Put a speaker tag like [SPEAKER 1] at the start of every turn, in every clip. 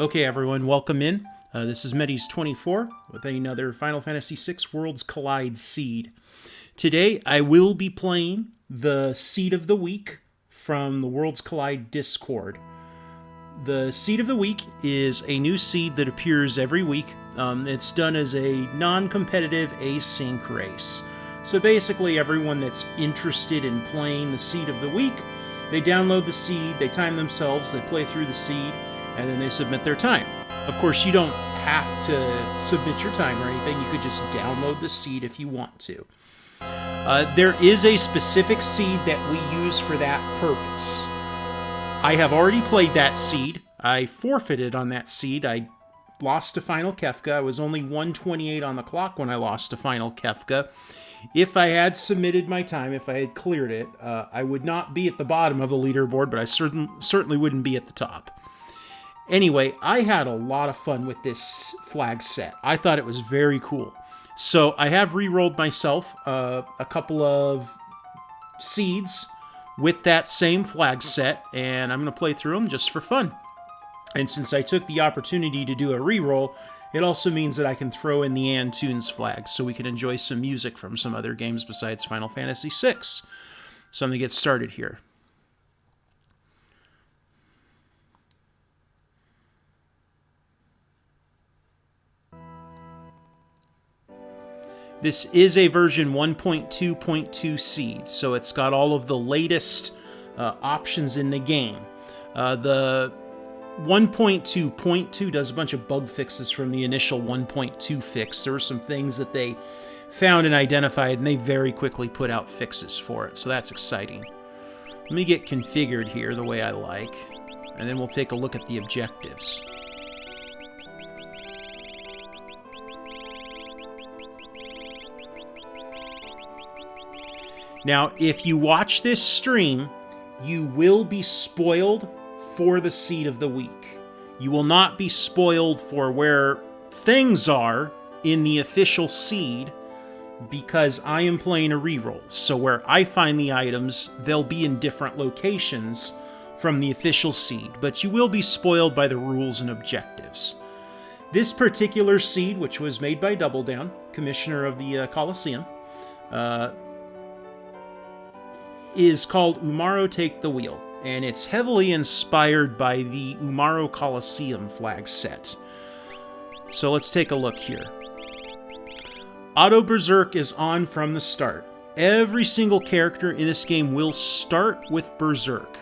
[SPEAKER 1] Okay, everyone, welcome in. This is Medis24 with another Final Fantasy VI Worlds Collide seed. Today, I will be playing the Seed of the Week from the Worlds Collide Discord. The Seed of the Week is a new seed that appears every week. It's done as a non-competitive async race. So basically, everyone that's interested in playing the Seed of the Week, they download the seed, they time themselves, they play through the seed, and then they submit their time. Of course, you don't have to submit your time or anything. You could just download the seed if you want to. There is a specific seed that we use for that purpose. I have already played that seed. I forfeited on that seed. I lost to Final Kefka. I was only 128 on the clock when I lost to Final Kefka. If I had submitted my time, if I had cleared it, I would not be at the bottom of the leaderboard, but I certainly wouldn't be at the top. Anyway, I had a lot of fun with this flag set. I thought it was very cool. So I have re-rolled myself a couple of seeds with that same flag set, and I'm going to play through them just for fun. And since I took the opportunity to do a re-roll, it also means that I can throw in the Antunes flag so we can enjoy some music from some other games besides Final Fantasy VI. So I'm going to get started here. This is a version 1.2.2 seed, so it's got all of the latest options in the game. The 1.2.2 does a bunch of bug fixes from the initial 1.2 fix. There were some things that they found and identified, and they very quickly put out fixes for it, so that's exciting. Let me get configured here the way I like, and then we'll take a look at the objectives. Now, if you watch this stream, you will be spoiled for the Seed of the Week. You will not be spoiled for where things are in the official seed because I am playing a reroll. So where I find the items, they'll be in different locations from the official seed, but you will be spoiled by the rules and objectives. This particular seed, which was made by Double Down, Commissioner of the Coliseum, is called Umaro Take the Wheel, and it's heavily inspired by the Umaro Coliseum flag set. So let's take a look here. Auto Berserk is on from the start. Every single character in this game will start with Berserk.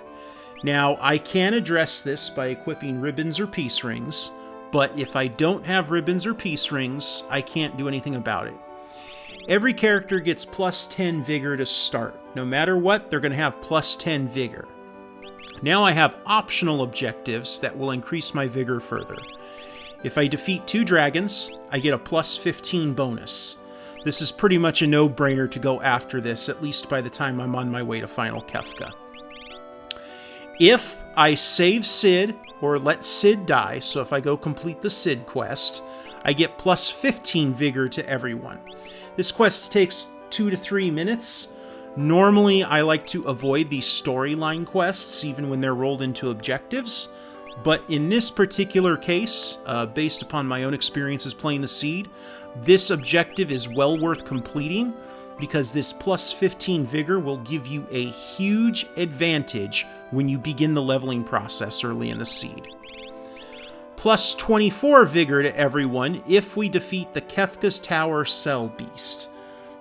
[SPEAKER 1] Now, I can address this by equipping ribbons or peace rings, but if I don't have ribbons or peace rings, I can't do anything about it. Every character gets plus 10 vigor to start. No matter what, they're going to have plus 10 vigor. Now I have optional objectives that will increase my vigor further. If I defeat 2 dragons, I get a plus 15 bonus. This is pretty much a no-brainer to go after this, at least by the time I'm on my way to Final Kefka. If I save Cid, or let Cid die, so if I go complete the Cid quest, I get plus 15 vigor to everyone. This quest takes 2 to 3 minutes. Normally, I like to avoid these storyline quests, even when they're rolled into objectives. But in this particular case, based upon my own experiences playing the seed, this objective is well worth completing because this plus 15 vigor will give you a huge advantage when you begin the leveling process early in the seed. Plus 24 vigor to everyone if we defeat the Kefka's Tower Cell Beast.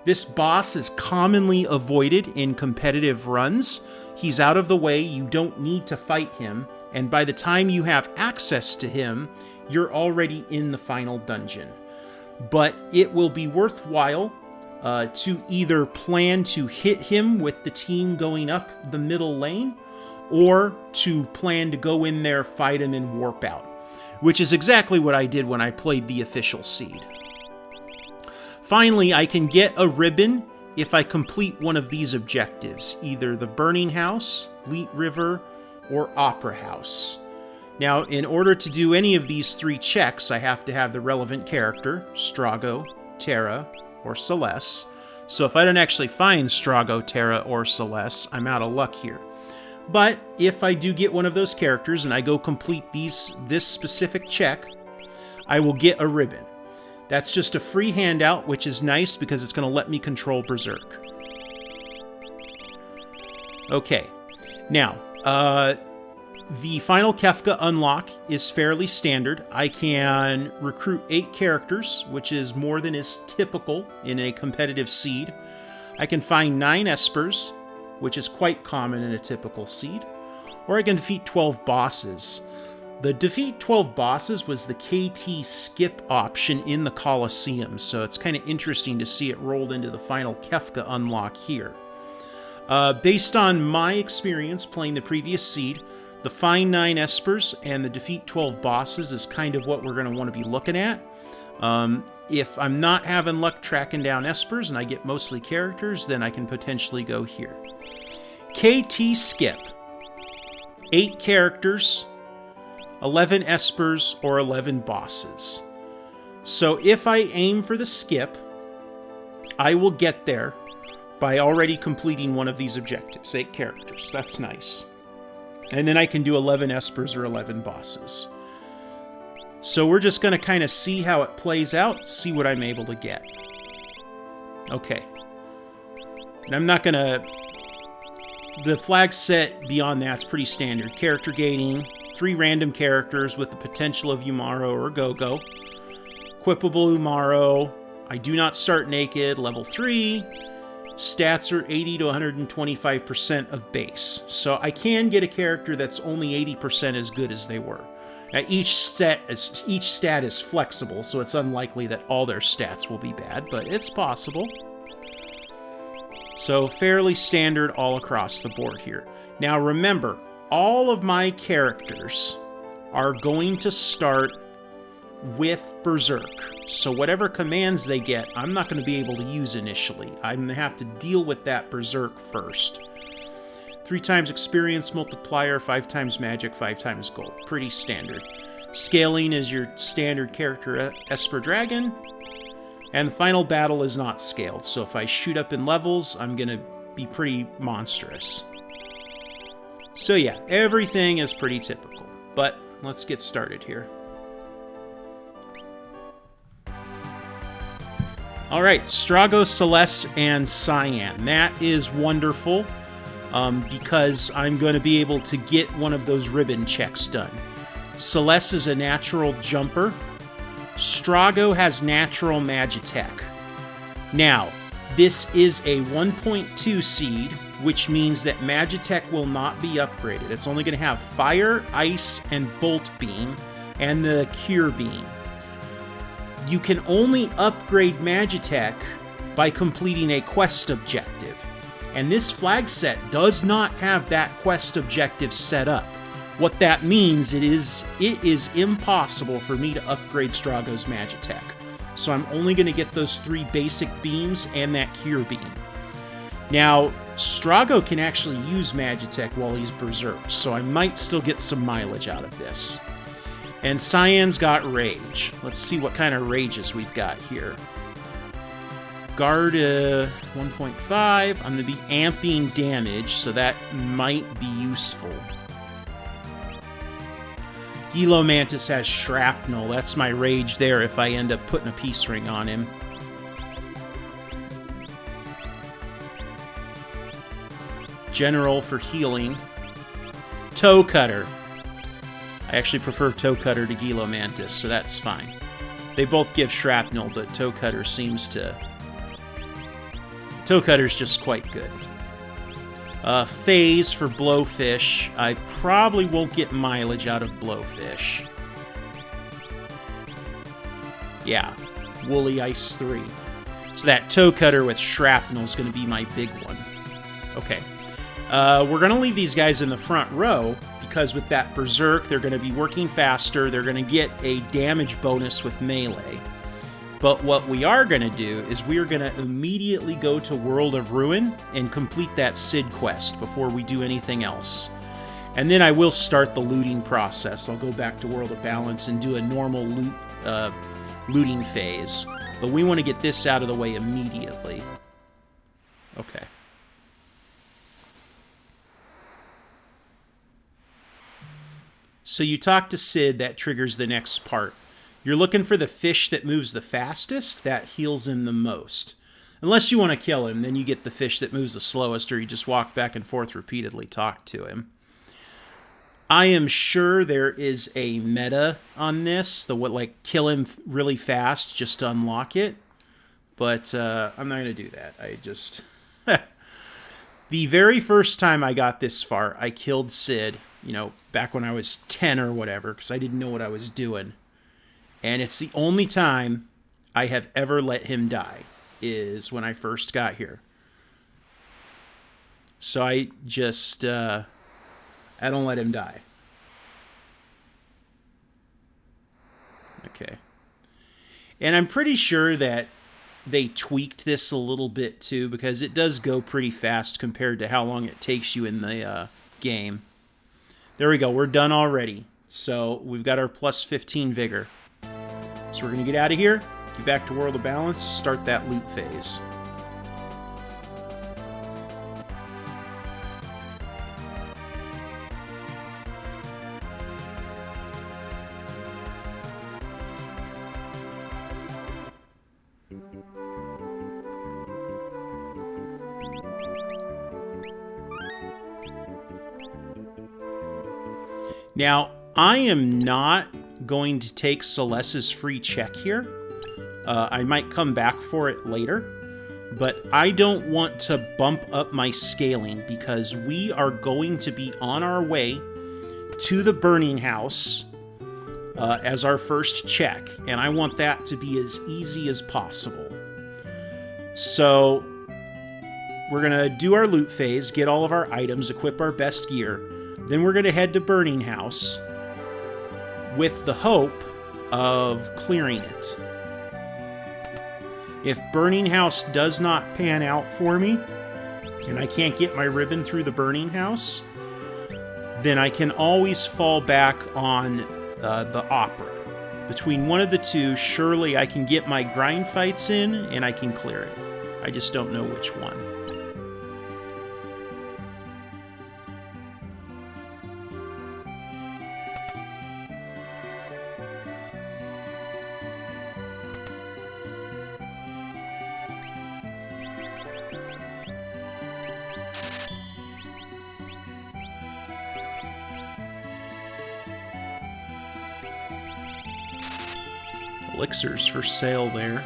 [SPEAKER 1] This boss is commonly avoided in competitive runs. He's out of the way, you don't need to fight him, and by the time you have access to him, you're already in the final dungeon. But it will be worthwhile to either plan to hit him with the team going up the middle lane, or to plan to go in there, fight him, and warp out. Which is exactly what I did when I played the official seed. Finally, I can get a ribbon if I complete one of these objectives, either the Burning House, Leet River, or Opera House. Now, in order to do any of these 3 checks, I have to have the relevant character, Strago, Terra, or Celeste. So if I don't actually find Strago, Terra, or Celeste, I'm out of luck here. But if I do get one of those characters and I go complete this specific check, I will get a ribbon. That's just a free handout, which is nice because it's going to let me control Berserk. Okay. Now, the final Kefka unlock is fairly standard. I can recruit 8 characters, which is more than is typical in a competitive seed. I can find 9 Espers, which is quite common in a typical seed. Or I can defeat 12 bosses. The defeat 12 bosses was the KT skip option in the Colosseum, so it's kind of interesting to see it rolled into the final Kefka unlock here. Based on my experience playing the previous seed, the find 9 Espers and the defeat 12 bosses is kind of what we're going to want to be looking at. If I'm not having luck tracking down Espers and I get mostly characters, then I can potentially go here. KT skip. 8 characters, 11 Espers, or 11 bosses. So if I aim for the skip, I will get there by already completing one of these objectives. 8 characters. That's nice. And then I can do 11 Espers or 11 bosses. So we're just going to kind of see how it plays out, see what I'm able to get. Okay. And I'm not going to... The flag set beyond that's pretty standard. Character gating, 3 random characters with the potential of Umaro or Go-Go. Equipable Umaro. I do not start naked, level 3. Stats are 80 to 125% of base. So I can get a character that's only 80% as good as they were. Now, each stat is flexible, so it's unlikely that all their stats will be bad, but it's possible. So fairly standard all across the board here. Now remember, all of my characters are going to start with Berserk. So whatever commands they get, I'm not going to be able to use initially. I'm going to have to deal with that Berserk first. 3 times experience multiplier, 5 times magic, 5 times gold. Pretty standard. Scaling is your standard character Esper Dragon. And the final battle is not scaled, so if I shoot up in levels, I'm going to be pretty monstrous. So yeah, everything is pretty typical. But let's get started here. Alright, Strago, Celeste, and Cyan. That is wonderful, because I'm going to be able to get one of those ribbon checks done. Celeste is a natural jumper. Strago has natural Magitech. Now, this is a 1.2 seed, which means that Magitech will not be upgraded. It's only going to have Fire, Ice, and Bolt Beam, and the Cure Beam. You can only upgrade Magitech by completing a quest objective. And this flag set does not have that quest objective set up. What that means, it is impossible for me to upgrade Strago's Magitech. So I'm only going to get those 3 basic beams and that Cure Beam. Now, Strago can actually use Magitech while he's Berserk, so I might still get some mileage out of this. And Cyan's got Rage. Let's see what kind of rages we've got here. Guard 1.5. I'm going to be amping damage, so that might be useful. Gilo Mantis has Shrapnel. That's my rage there if I end up putting a peace ring on him. General for healing. Toe Cutter. I actually prefer Toe Cutter to Gilo Mantis, so that's fine. They both give Shrapnel, but Toe Cutter seems to... Toe Cutter's just quite good. Phase for Blowfish. I probably won't get mileage out of Blowfish. Yeah, Woolly Ice 3. So that Toe Cutter with Shrapnel is going to be my big one. Okay. We're going to leave these guys in the front row, because with that Berserk, they're going to be working faster. They're going to get a damage bonus with melee. But what we are going to do is we are going to immediately go to World of Ruin and complete that Sid quest before we do anything else. And then I will start the looting process. I'll go back to World of Balance and do a normal looting phase. But we want to get this out of the way immediately. Okay. So you talk to Sid, that triggers the next part. You're looking for the fish that moves the fastest, that heals him the most. Unless you want to kill him, then you get the fish that moves the slowest, or you just walk back and forth repeatedly, talk to him. I am sure there is a meta on this, like kill him really fast just to unlock it. But I'm not going to do that. I just... The very first time I got this far, I killed Sid, you know, back when I was 10 or whatever, because I didn't know what I was doing. And it's the only time I have ever let him die, is when I first got here. So I just, I don't let him die. Okay. And I'm pretty sure that they tweaked this a little bit too, because it does go pretty fast compared to how long it takes you in the game. There we go. We're done already. So we've got our plus 15 vigor. So we're going to get out of here, get back to World of Balance, start that loot phase. Now, I am not going to take Celeste's free check here. I might come back for it later, but I don't want to bump up my scaling because we are going to be on our way to the burning house as our first check, and I want that to be as easy as possible. So we're going to do our loot phase, get all of our items, equip our best gear. Then we're going to head to Burning House with the hope of clearing it. If Burning House does not pan out for me, and I can't get my ribbon through the Burning House, then I can always fall back on the Opera. Between one of the two, surely I can get my grind fights in and I can clear it. I just don't know which one. Elixirs for sale there.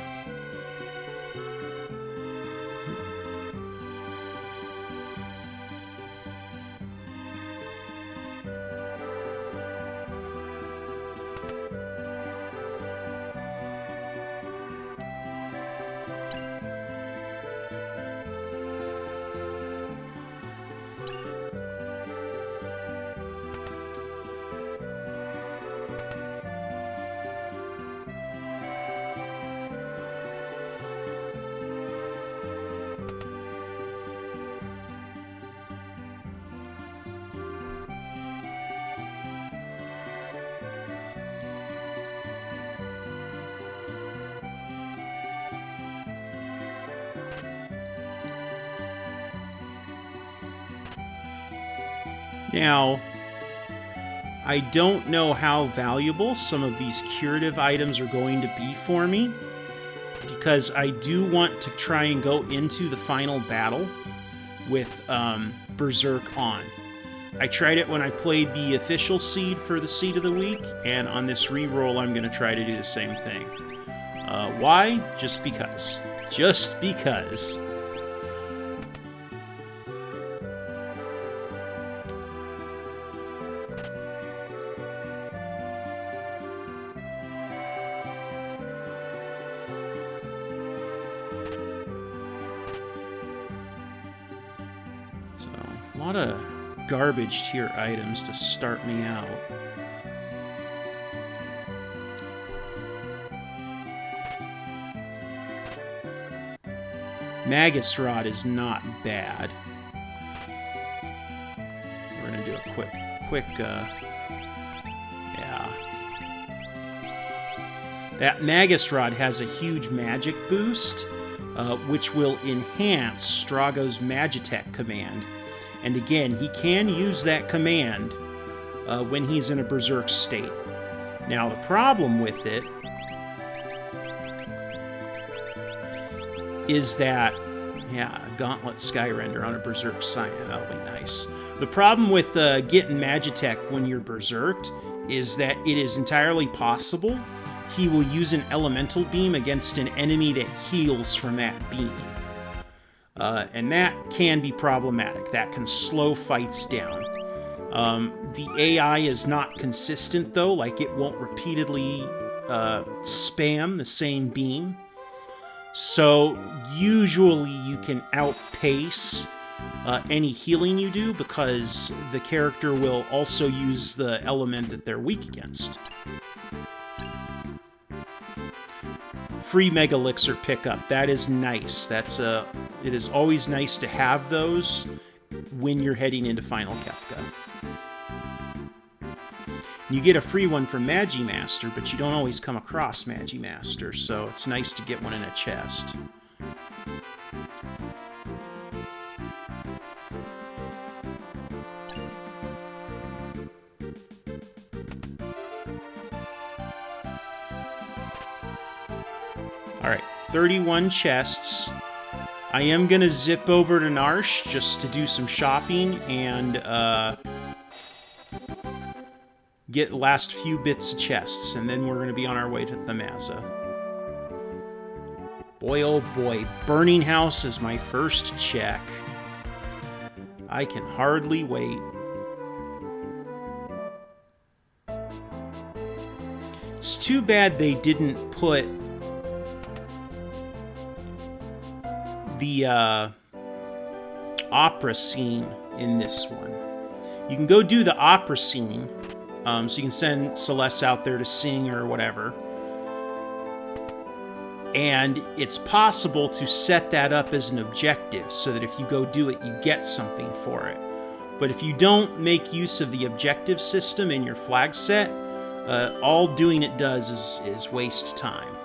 [SPEAKER 1] Now, I don't know how valuable some of these curative items are going to be for me, because I do want to try and go into the final battle with Berserk on. I tried it when I played the official seed for the Seed of the Week, and on this reroll I'm going to try to do the same thing. Why? Just because. Just because. A lot of garbage tier items to start me out. Magus Rod is not bad. We're gonna do a quick, yeah. That Magus Rod has a huge magic boost, which will enhance Strago's Magitech command. And again, he can use that command when he's in a berserk state. Now, the problem with it is that, yeah, Gauntlet Skyrender on a Berserk Cyan, that'll be nice. The problem with getting Magitech when you're berserked is that it is entirely possible he will use an Elemental Beam against an enemy that heals from that beam. And that can be problematic. That can slow fights down. The AI is not consistent, though. Like, it won't repeatedly spam the same beam. So, usually you can outpace any healing you do because the character will also use the element that they're weak against. Free Mega Elixir pickup. That is nice. It is always nice to have those when you're heading into Final Kefka. You get a free one from Magimaster, but you don't always come across Magimaster, so it's nice to get one in a chest. Alright, 31 chests. I am going to zip over to Narsh just to do some shopping and get the last few bits of chests, and then we're going to be on our way to Thamaza. Boy, oh boy, Burning House is my first check. I can hardly wait. It's too bad they didn't put the opera scene in this one. You can go do the opera scene, so you can send Celeste out there to sing or whatever. And it's possible to set that up as an objective so that if you go do it, you get something for it. But if you don't make use of the objective system in your flag set, all doing it does is waste time.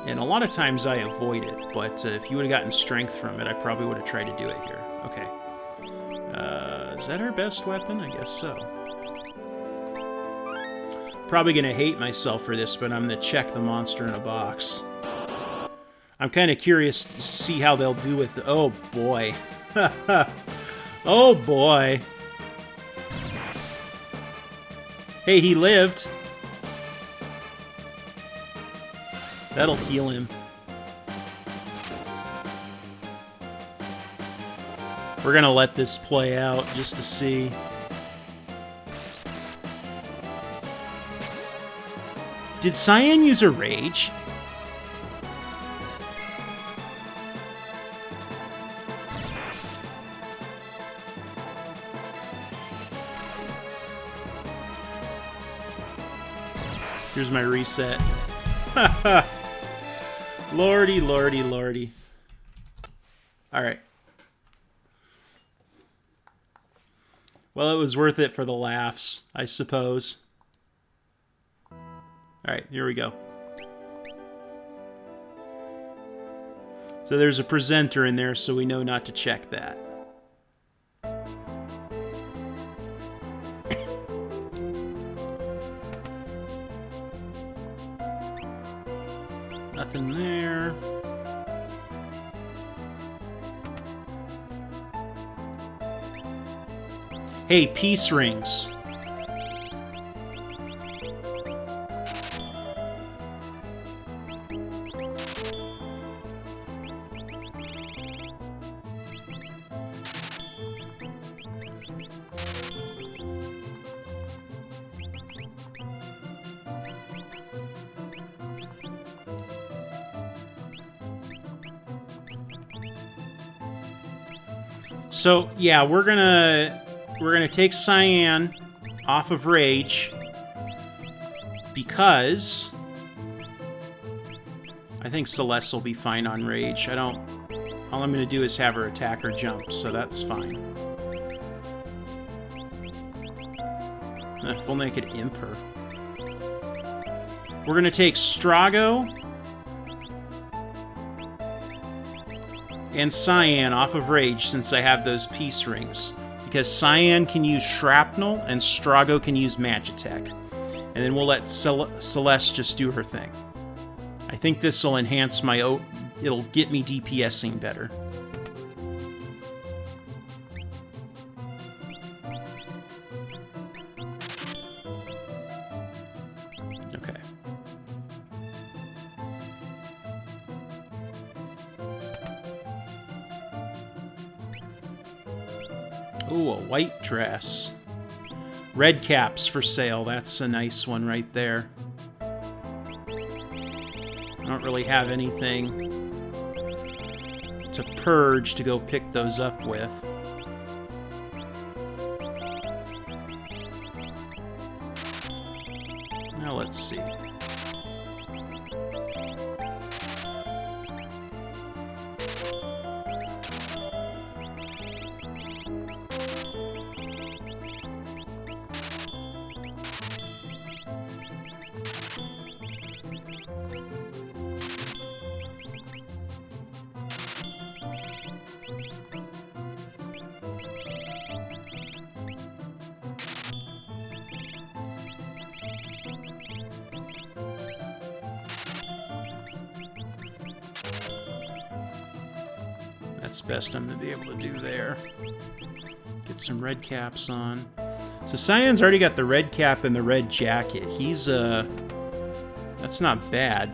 [SPEAKER 1] And a lot of times I avoid it, but if you would have gotten strength from it, I probably would have tried to do it here. Okay. Is that her best weapon? I guess so. Probably going to hate myself for this, but I'm going to check the monster in a box. I'm kind of curious to see how they'll do with it. Oh, boy. Oh, boy. Hey, he lived. That'll heal him. We're gonna let this play out just to see. Did Cyan use a rage? Here's my reset. Lordy, lordy, lordy. Alright. Well, it was worth it for the laughs, I suppose. Alright, here we go. So there's a presenter in there, so we know not to check that. Nothing there. Hey, peace rings. So, yeah, we're gonna take Cyan off of Rage because I think Celeste will be fine on Rage. All I'm gonna do is have her attack or jump, so that's fine. If only I could imp her. We're gonna take Strago and Cyan off of Rage since I have those peace rings. because Cyan can use Shrapnel and Strago can use Magitech. And then we'll let Celeste just do her thing. I think this will enhance my... It'll get me DPSing better. Okay. Ooh, a white dress. Red caps for sale. That's a nice one right there. I don't really have anything to purge to go pick those up with. Now let's see. That's the best I'm going to be able to do there. Get some red caps on. So Cyan's already got the red cap and the red jacket. He's, that's not bad.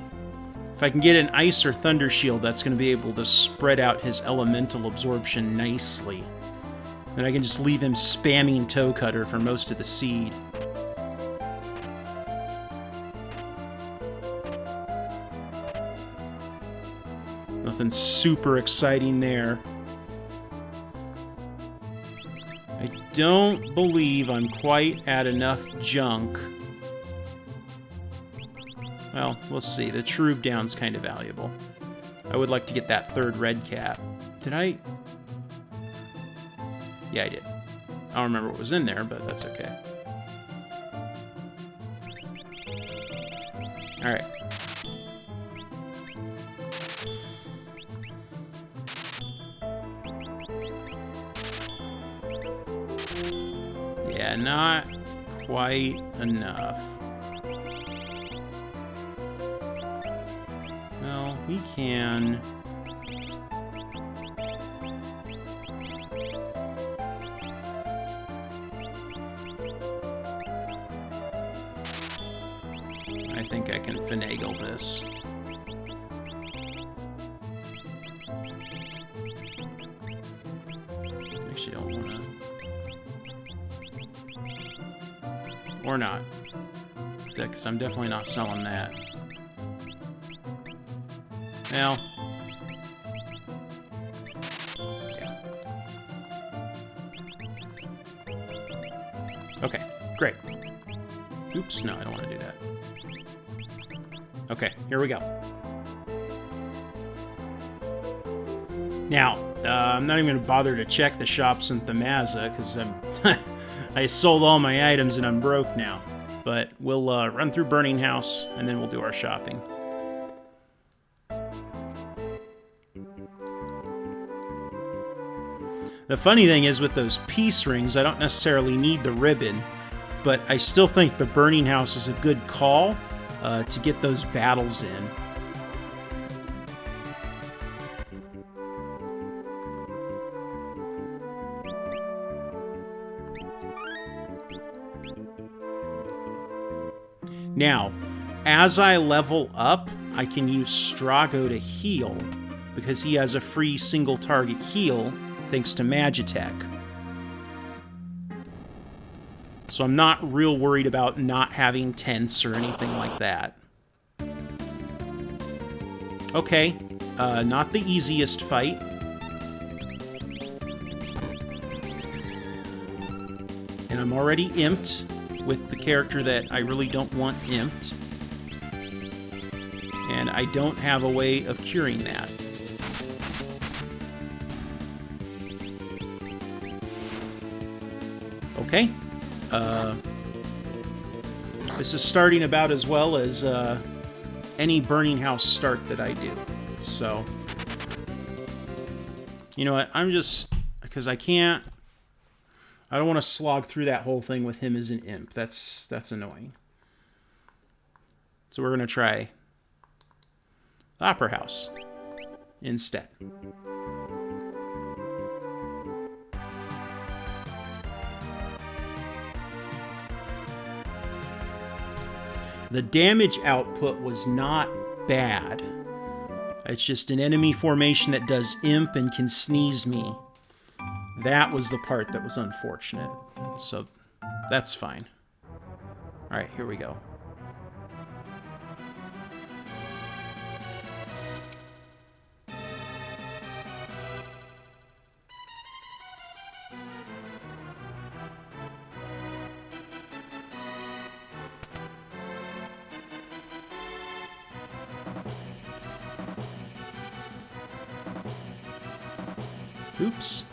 [SPEAKER 1] If I can get an ice or thunder shield, that's going to be able to spread out his elemental absorption nicely. Then I can just leave him spamming toe cutter for most of the seed. Nothing super exciting there. I don't believe I'm quite at enough junk. Well, we'll see. The Troob down's kind of valuable. I would like to get that third red cap. Did I? Yeah, I did. I don't remember what was in there, but that's okay. Alright. Yeah, not quite enough. Well, we can... I think I can finagle this. Actually, don't want to... Or not. Because I'm definitely not selling that. Well. Yeah. Okay, great. Oops, no, I don't want to do that. Okay, here we go. Now, I'm not even going to bother to check the shops in Thamaza, because I'm... I sold all my items and I'm broke now. But we'll run through Burning House, and then we'll do our shopping. The funny thing is, with those peace rings, I don't necessarily need the ribbon, but I still think the Burning House is a good call to get those battles in. Now, as I level up, I can use Strago to heal, because he has a free single target heal thanks to Magitech. So I'm not real worried about not having tents or anything like that. Okay, not the easiest fight. And I'm already imped with the character that I really don't want imped. And I don't have a way of curing that. Okay. This is starting about as well as any Burning House start that I do. So, you know what? I'm just... because I can't... I don't want to slog through that whole thing with him as an imp. That's annoying. So we're going to try Opera House instead. The damage output was not bad. It's just an enemy formation that does imp and can sneeze me. That was the part that was unfortunate. So that's fine. Alright, here we go. Oops.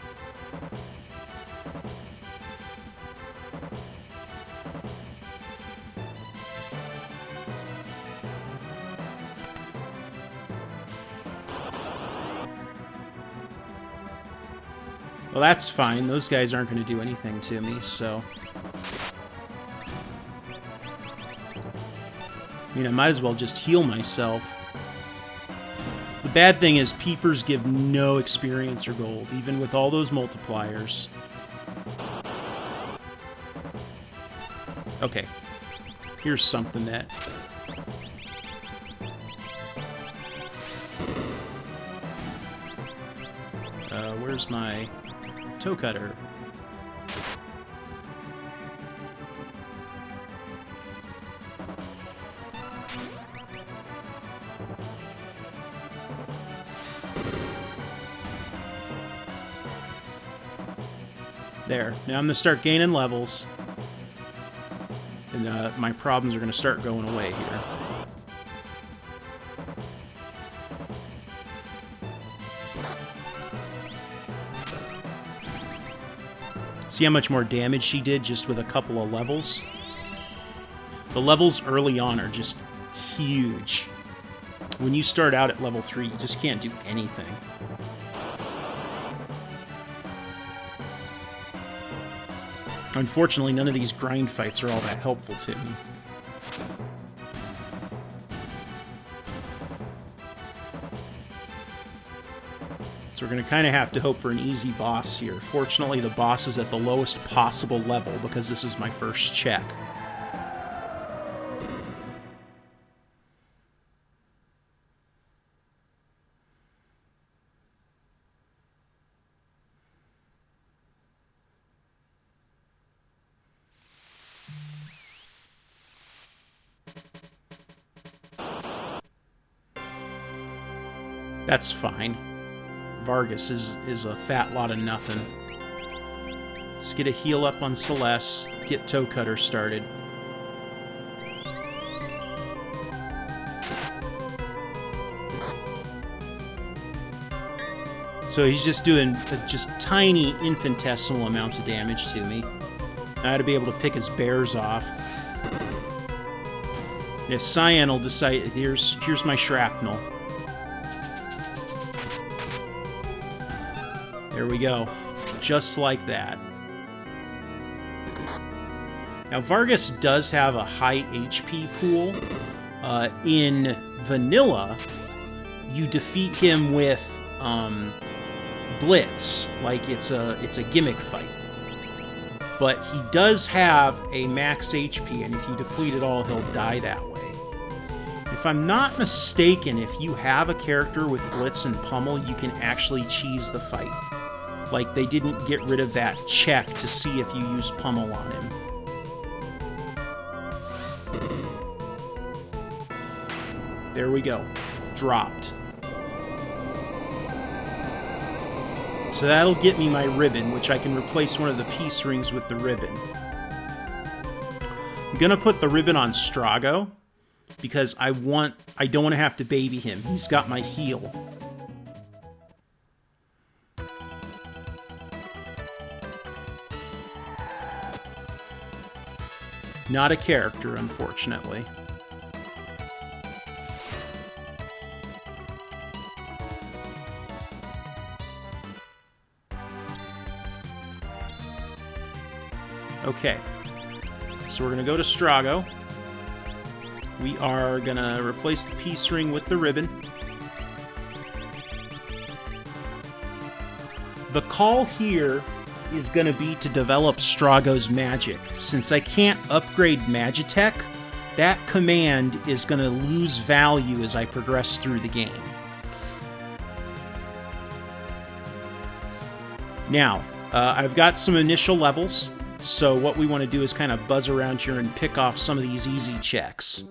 [SPEAKER 1] Well, that's fine. Those guys aren't going to do anything to me, so... I mean, I might as well just heal myself. The bad thing is peepers give no experience or gold, even with all those multipliers. Okay. Here's something that... where's my toe cutter? There. Now I'm going to start gaining levels. And my problems are going to start going away here. See how much more damage she did just with a couple of levels? The levels early on are just huge. When you start out at level 3, you just can't do anything. Unfortunately, none of these grind fights are all that helpful to me. So we're going to kind of have to hope for an easy boss here. Fortunately, the boss is at the lowest possible level because this is my first check. That's fine. Vargas is a fat lot of nothing. Let's get a heal up on Celeste, get Toe Cutter started. So he's just doing just tiny infinitesimal amounts of damage to me. I ought to be able to pick his bears off. And if Cyan will decide, here's my shrapnel. There we go. Just like that. Now, Vargas does have a high HP pool. In Vanilla, you defeat him with Blitz, like it's a gimmick fight. But he does have a max HP, and if you deplete it all, he'll die that way. If I'm not mistaken, if you have a character with Blitz and Pummel, you can actually cheese the fight. Like, they didn't get rid of that check to see if you use Pummel on him. There we go. Dropped. So that'll get me my ribbon, which I can replace one of the peace rings with the ribbon. I'm gonna put the ribbon on Strago, because I don't want to have to baby him. He's got my heal. Not a character, unfortunately. Okay. So we're going to go to Strago. We are going to replace the peace ring with the ribbon. The call here is going to be to develop Strago's magic. Since I can't upgrade Magitech, that command is going to lose value as I progress through the game. Now, I've got some initial levels, so what we want to do is kind of buzz around here and pick off some of these easy checks.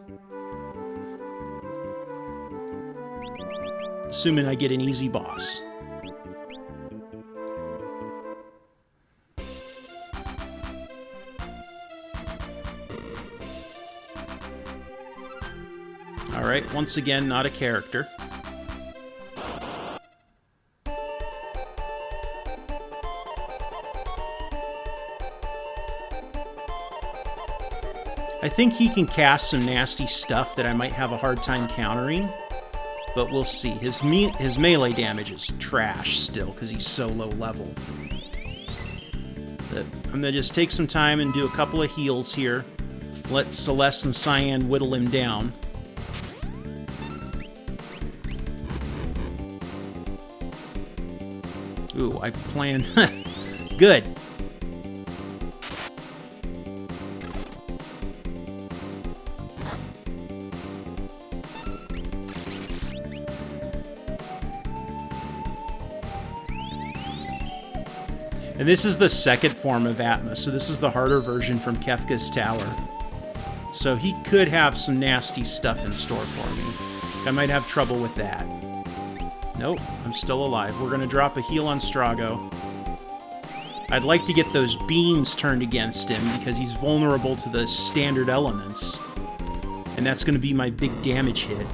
[SPEAKER 1] Assuming I get an easy boss. Alright, once again, not a character. I think he can cast some nasty stuff that I might have a hard time countering, but we'll see. His melee damage is trash still, because he's so low level. But I'm going to just take some time and do a couple of heals here. Let Celeste and Cyan whittle him down. Ooh, I plan... Good. And this is the second form of Atma, so this is the harder version from Kefka's Tower. So he could have some nasty stuff in store for me. I might have trouble with that. Nope, I'm still alive. We're going to drop a heal on Strago. I'd like to get those beams turned against him because he's vulnerable to the standard elements. And that's going to be my big damage hit.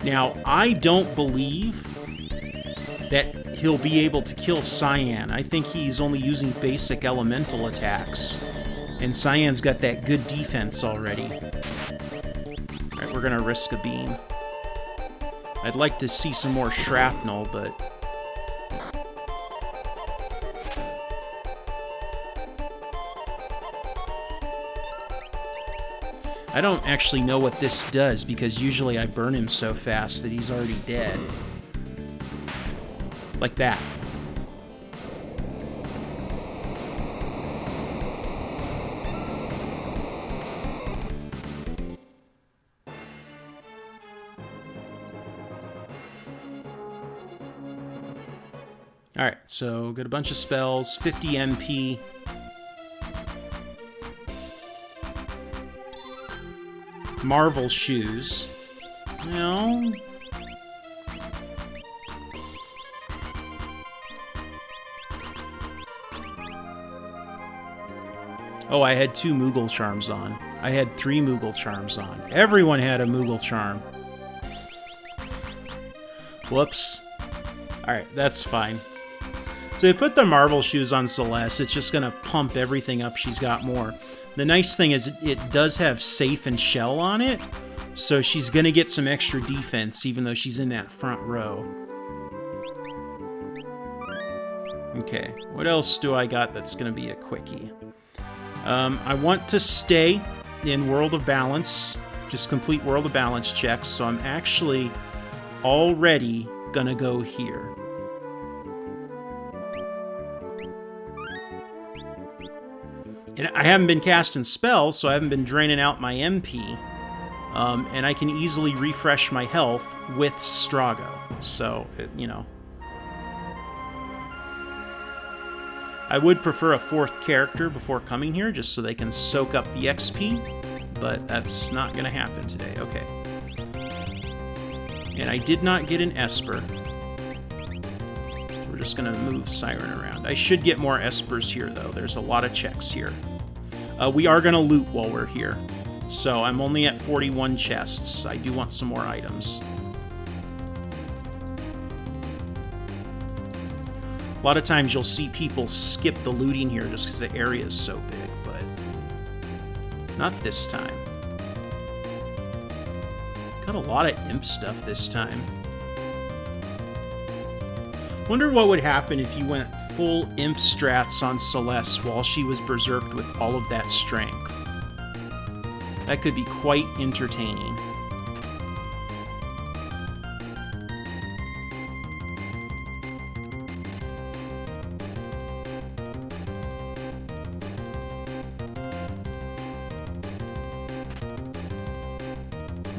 [SPEAKER 1] Now, I don't believe that he'll be able to kill Cyan. I think he's only using basic elemental attacks. And Cyan's got that good defense already. Alright, we're gonna risk a beam. I'd like to see some more shrapnel, but... I don't actually know what this does, because usually I burn him so fast that he's already dead. Like that. Alright, so got a bunch of spells, 50 MP. Marvel shoes. No. Oh, I had 2 Moogle charms on. I had 3 Moogle charms on. Everyone had a Moogle charm. Whoops. Alright, that's fine. So I put the Marvel shoes on Celeste. It's just going to pump everything up she's got more. The nice thing is it does have Safe and Shell on it, so she's going to get some extra defense even though she's in that front row. Okay, what else do I got that's going to be a quickie? I want to stay in World of Balance, just complete World of Balance checks, so I'm actually already going to go here. And I haven't been casting spells, so I haven't been draining out my MP. And I can easily refresh my health with Strago. So, you know. I would prefer a 4th character before coming here, just so they can soak up the XP. But that's not going to happen today. Okay. And I did not get an Esper. We're just going to move Siren around. I should get more Espers here, though. There's a lot of checks here. We are going to loot while we're here. So I'm only at 41 chests. I do want some more items. A lot of times you'll see people skip the looting here just because the area is so big, but not this time. Got a lot of imp stuff this time. Wonder what would happen if you went full imp strats on Celeste while she was berserked with all of that strength. That could be quite entertaining.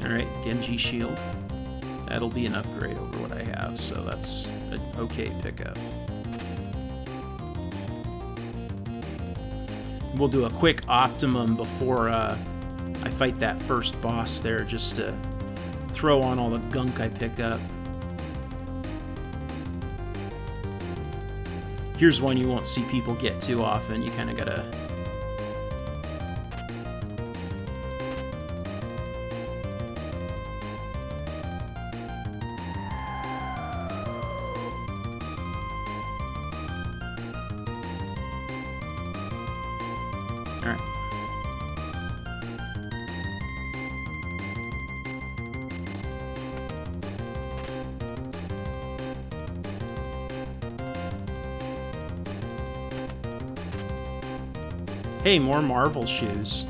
[SPEAKER 1] Alright, Genji shield. That'll be an upgrade over what I have, so that's an okay pickup. We'll do a quick optimum before I fight that first boss there, just to throw on all the gunk I pick up. Here's one you won't see people get too often. You kind of gotta... Alright. Hey, more Marvel shoes.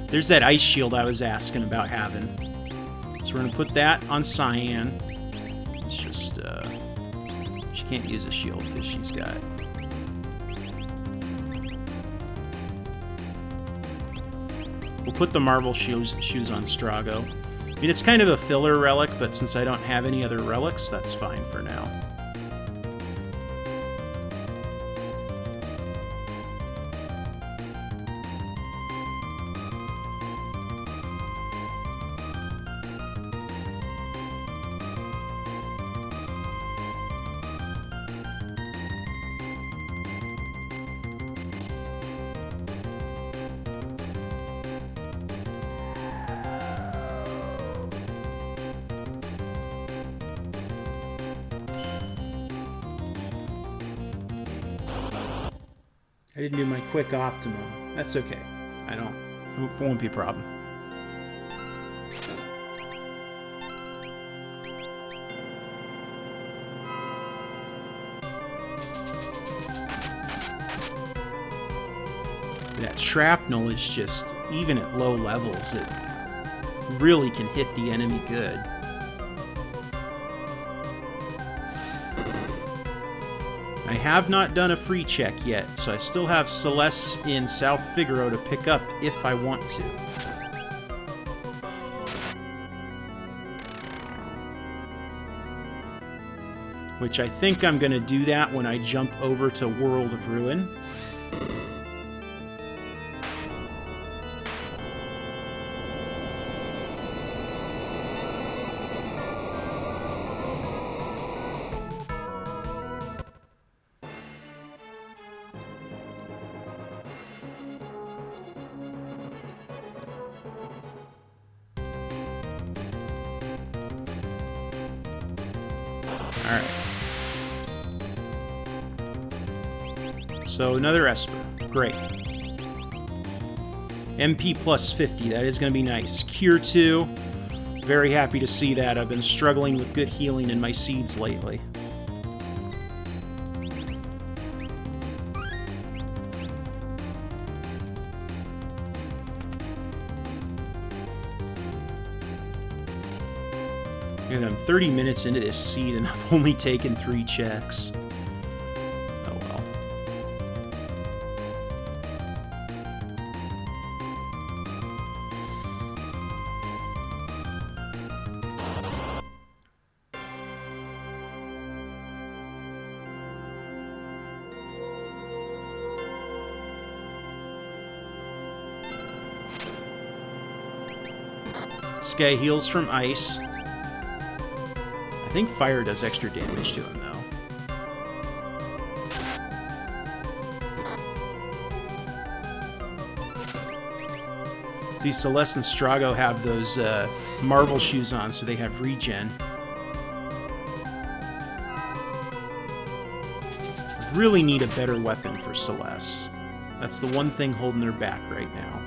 [SPEAKER 1] There's that ice shield I was asking about having. So we're gonna put that on Cyan. It's just, she can't use a shield because she's got... We'll put the Marvel shoes on Strago. I mean, it's kind of a filler relic, but since I don't have any other relics, that's fine for now. I didn't do my quick optimum. That's okay. It won't be a problem. That shrapnel is just, even at low levels, it really can hit the enemy good. I have not done a free check yet, so I still have Celeste in South Figaro to pick up if I want to. Which I think I'm going to do that when I jump over to World of Ruin. Alright. So another Esper. Great. MP plus 50. That is going to be nice. Cure 2. Very happy to see that. I've been struggling with good healing in my seeds lately. And I'm 30 minutes into this seed and I've only taken 3 checks. Oh well. This guy heals from ice. I think fire does extra damage to him, though. These Celeste and Strago have those Marvel shoes on, so they have regen. Really need a better weapon for Celeste. That's the one thing holding her back right now.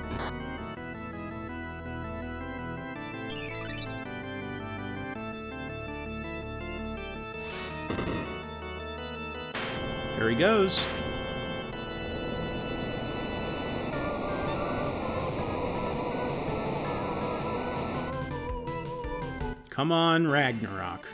[SPEAKER 1] There he goes. Come on, Ragnarok.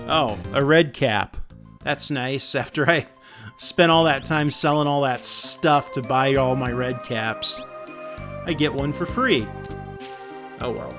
[SPEAKER 1] Oh, a red cap. That's nice. After I spent all that time selling all that stuff to buy all my red caps, I get one for free. Oh well.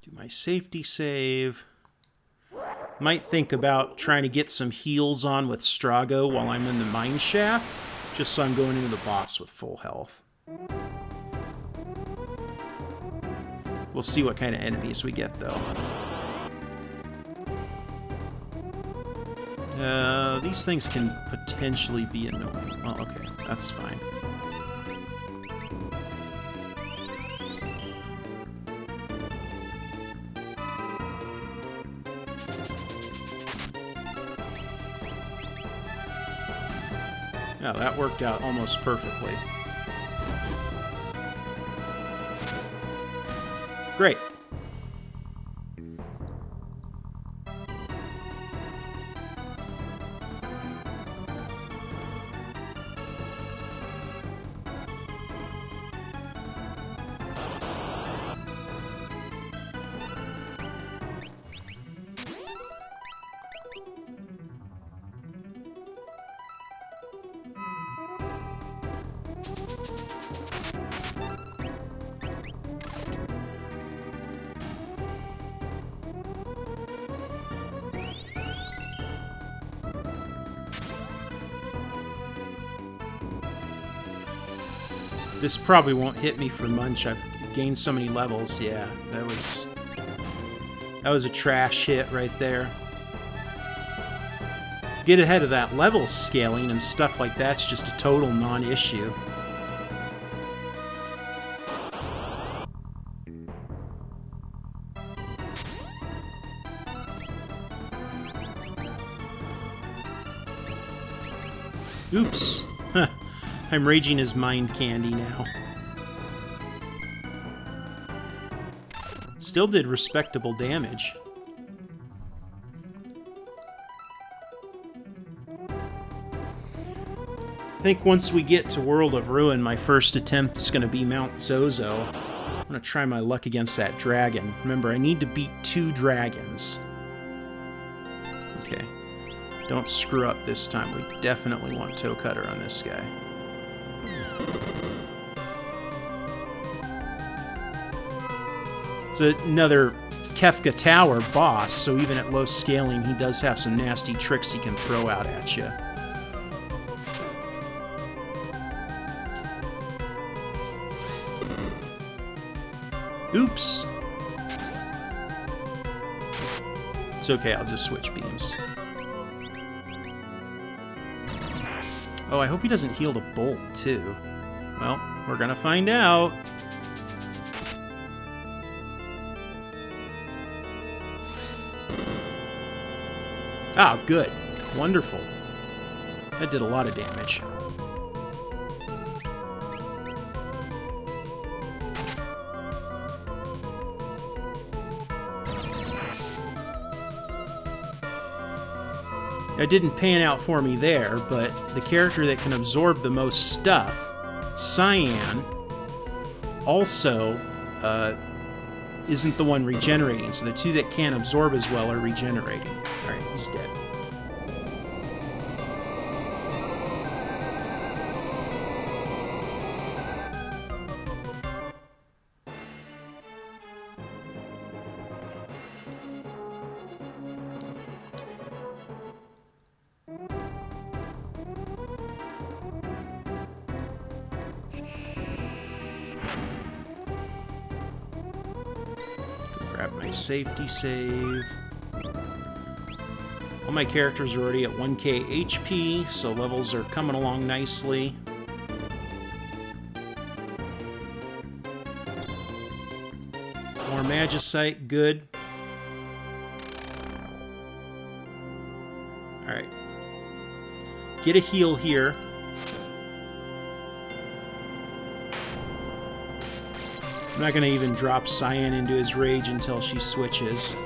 [SPEAKER 1] Do my safety save. Might think about trying to get some heals on with Strago while I'm in the mine shaft, just so I'm going into the boss with full health. We'll see what kind of enemies we get, though. These things can potentially be annoying. Well, okay, that's fine. Yeah, that worked out almost perfectly. Great. This probably won't hit me for much. I've gained so many levels. Yeah, that was a trash hit right there. Get ahead of that level scaling and stuff like that's just a total non-issue. Oops. I'm raging as mind candy now. Still did respectable damage. I think once we get to World of Ruin, my first attempt is going to be Mount Zozo. I'm going to try my luck against that dragon. Remember, I need to beat 2 dragons. Okay. Don't screw up this time. We definitely want Toe Cutter on this guy. It's another Kefka Tower boss, so even at low scaling, he does have some nasty tricks he can throw out at you. Oops! It's okay, I'll just switch beams. Oh, I hope he doesn't heal the bolt, too. Well, we're gonna find out. Ah, good. Wonderful. That did a lot of damage. It didn't pan out for me there, but the character that can absorb the most stuff, Cyan, also isn't the one regenerating, so the 2 that can't absorb as well are regenerating. Alright, he's dead. Grab my safety save. All my characters are already at 1k HP, so levels are coming along nicely. More Magicite, good. Alright. Get a heal here. I'm not going to even drop Cyan into his rage until she switches.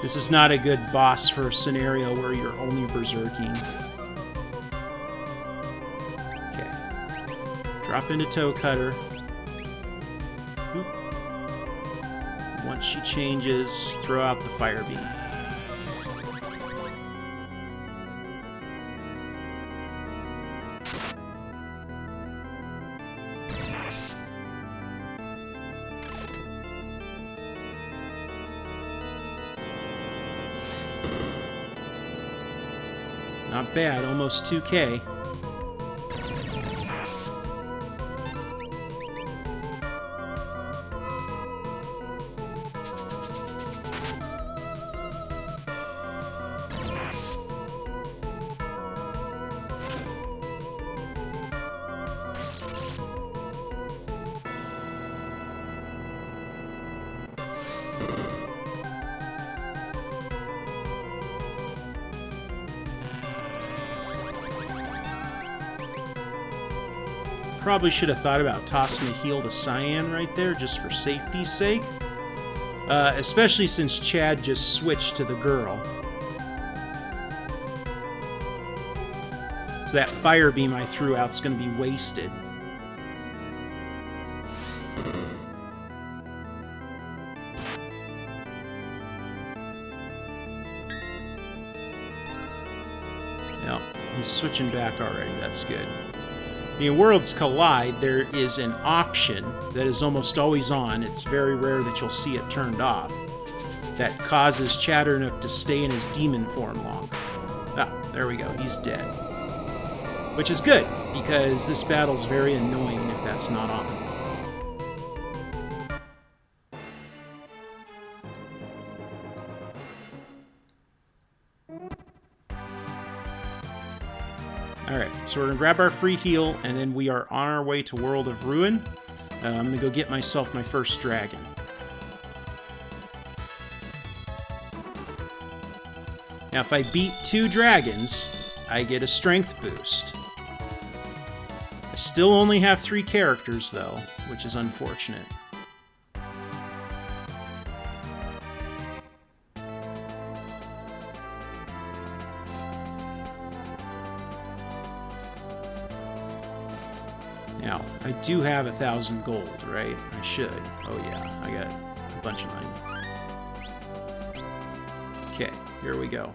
[SPEAKER 1] This is not a good boss for a scenario where you're only berserking. Okay. Drop into Toe Cutter. Oop. Once she changes, throw out the Fire Beam. Not bad, almost 2k. Probably should have thought about tossing the heal to Cyan right there, just for safety's sake. Especially since Chad just switched to the girl. So that Fire Beam I threw out's going to be wasted. Yeah, he's switching back already. That's good. In Worlds Collide, there is an option that is almost always on. It's very rare that you'll see it turned off. That causes Chatternook to stay in his demon form longer. Ah, there we go. He's dead. Which is good, because this battle's very annoying if that's not on. Alright, so we're going to grab our free heal, and then we are on our way to World of Ruin. I'm going to go get myself my first dragon. Now, if I beat 2 dragons, I get a strength boost. I still only have 3 characters, though, which is unfortunate. Now, I do have 1,000 gold, right? I should. Oh yeah, I got a bunch of money. Okay, here we go.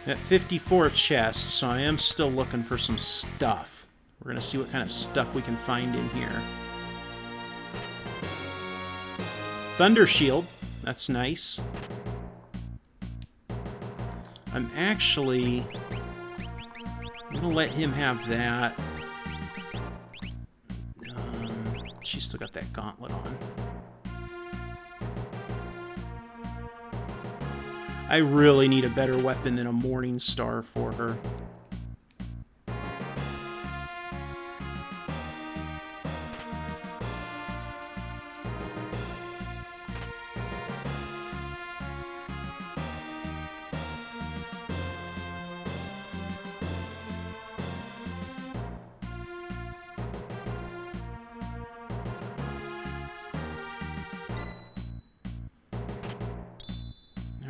[SPEAKER 1] At 54 chests, so I am still looking for some stuff. We're going to see what kind of stuff we can find in here. Thunder Shield. That's nice. I'm actually going to let him have that. She's still got that gauntlet on. I really need a better weapon than a Morning Star for her.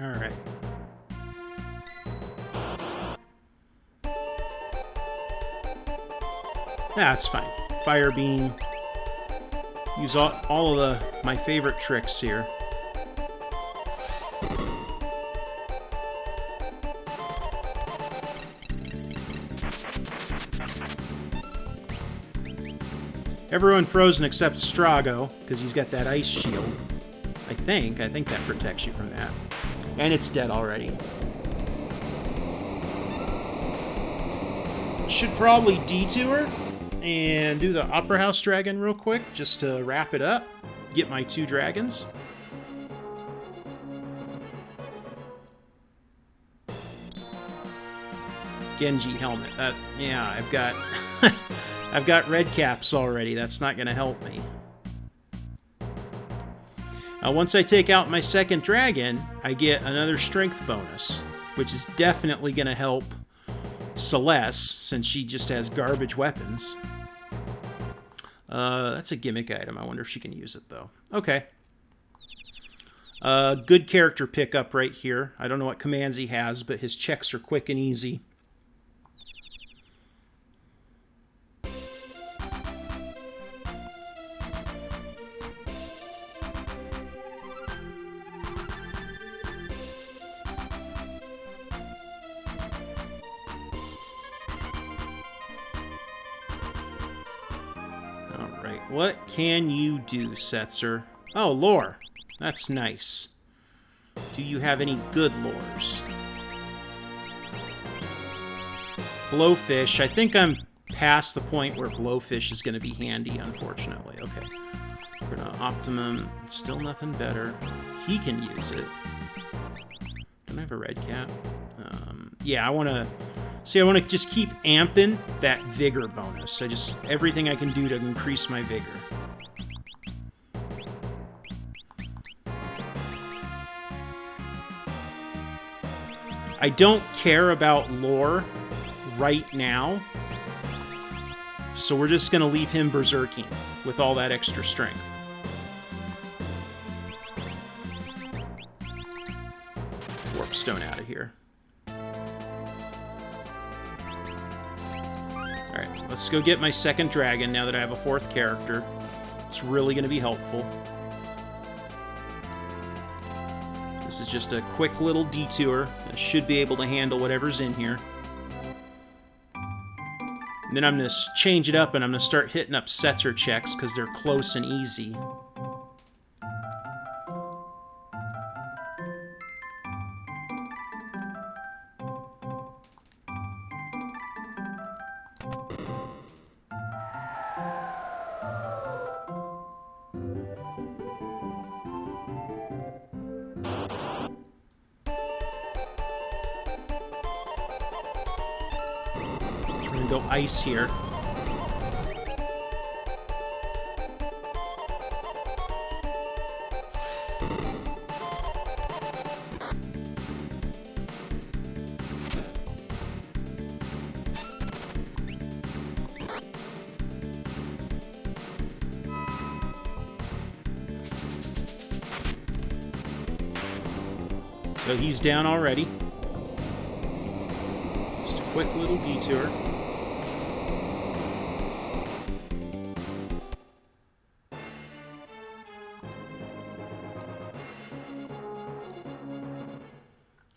[SPEAKER 1] All right. That's fine. Fire Beam. Use all of my favorite tricks here. Everyone frozen except Strago, because he's got that ice shield. I think that protects you from that. And it's dead already. Should probably detour and do the Opera House Dragon real quick, just to wrap it up. Get my 2 dragons. Genji helmet. Yeah, I've got I've got red caps already. That's not going to help me. Once I take out my 2nd dragon, I get another strength bonus, which is definitely going to help Celeste, since she just has garbage weapons. That's a gimmick item. I wonder if she can use it, though. Okay. Good character pickup right here. I don't know what commands he has, but his checks are quick and easy. What can you do, Setzer? Oh, lore. That's nice. Do you have any good lores? Blowfish. I think I'm past the point where Blowfish is going to be handy, unfortunately. Okay. We're going to Optimum. Still nothing better. He can use it. Don't I have a red cap? Yeah, I want to... See, I want to just keep amping that vigor bonus. Everything I can do to increase my vigor. I don't care about lore right now, so we're just going to leave him berserking with all that extra strength. Warpstone out of here. Alright, let's go get my 2nd dragon now that I have a 4th character. It's really going to be helpful. This is just a quick little detour. I should be able to handle whatever's in here. And then I'm going to change it up and I'm going to start hitting up Setzer checks because they're close and easy. Go ice here. So he's down already. Just a quick little detour.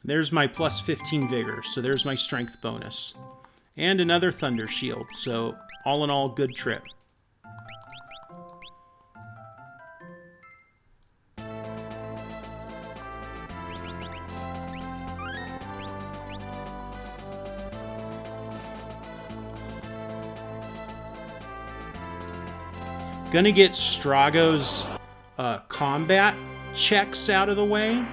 [SPEAKER 1] There's my plus 15 vigor, so there's my strength bonus. And another thunder shield, so all in all, good trip. Gonna get Strago's combat checks out of the way.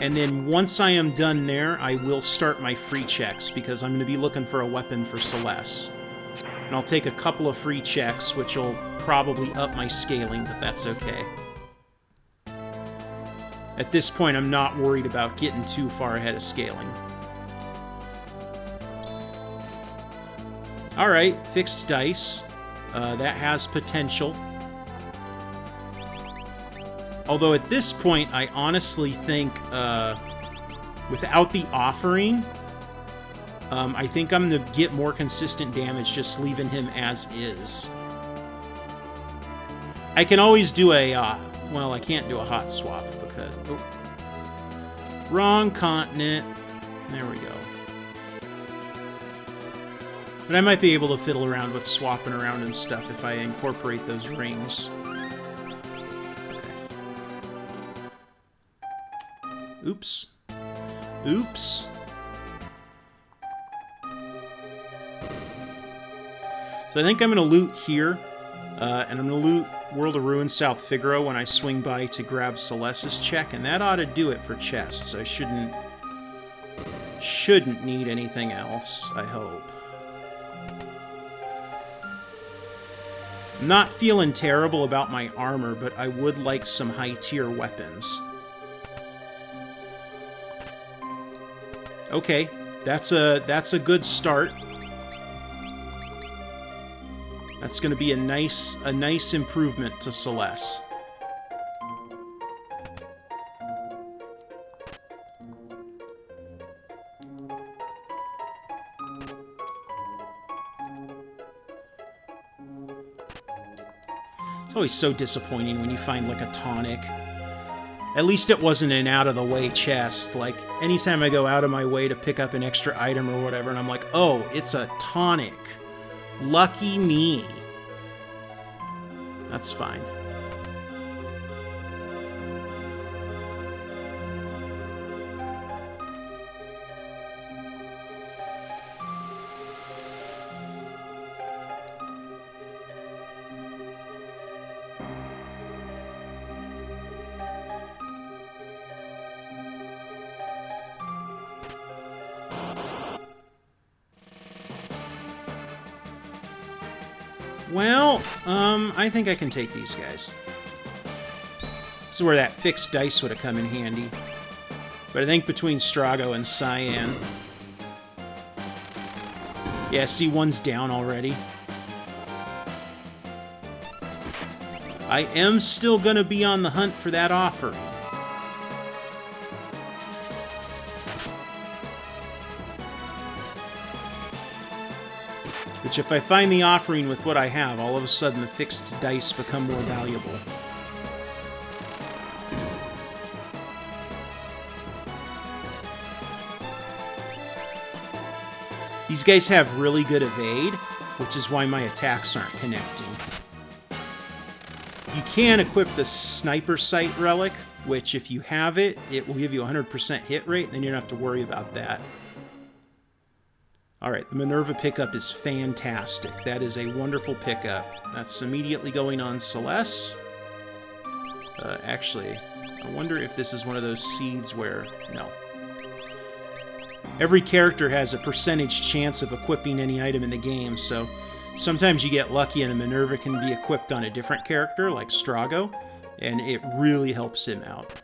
[SPEAKER 1] And then once I am done there, I will start my free checks, because I'm going to be looking for a weapon for Celeste. And I'll take a couple of free checks, which will probably up my scaling, but that's okay. At this point, I'm not worried about getting too far ahead of scaling. Alright, fixed dice. That has potential. Although at this point, I honestly think, without the offering, I think I'm going to get more consistent damage just leaving him as is. I can always do a, well, I can't do a hot swap because... Oh, wrong continent. There we go. But I might be able to fiddle around with swapping around and stuff if I incorporate those rings. Okay. Oops. Oops. So I think I'm going to loot here, and I'm going to loot World of Ruin South Figaro when I swing by to grab Celeste's check, and that ought to do it for chests. I shouldn't need anything else, I hope. I'm not feeling terrible about my armor, but I would like some high-tier weapons. Okay, that's a good start. That's going to be a nice improvement to Celeste. It's always so disappointing when you find, like, a tonic. At least it wasn't an out-of-the-way chest. Like, anytime I go out of my way to pick up an extra item or whatever, and I'm like, oh, it's a tonic. Lucky me. That's fine. Well, I think I can take these guys. This is where that fixed dice would have come in handy. But I think between Strago and Cyan... Yeah, see, one's down already. I am still going to be on the hunt for that offering. Which, if I find the offering with what I have, all of a sudden the fixed dice become more valuable. These guys have really good evade, which is why my attacks aren't connecting. You can equip the sniper sight relic, which if you have it, it will give you 100% hit rate, and then you don't have to worry about that. Alright, the Minerva pickup is fantastic. That is a wonderful pickup. That's immediately going on Celeste. Actually, I wonder if this is one of those seeds where... No. Every character has a percentage chance of equipping any item in the game, so sometimes you get lucky and a Minerva can be equipped on a different character, like Strago, and it really helps him out.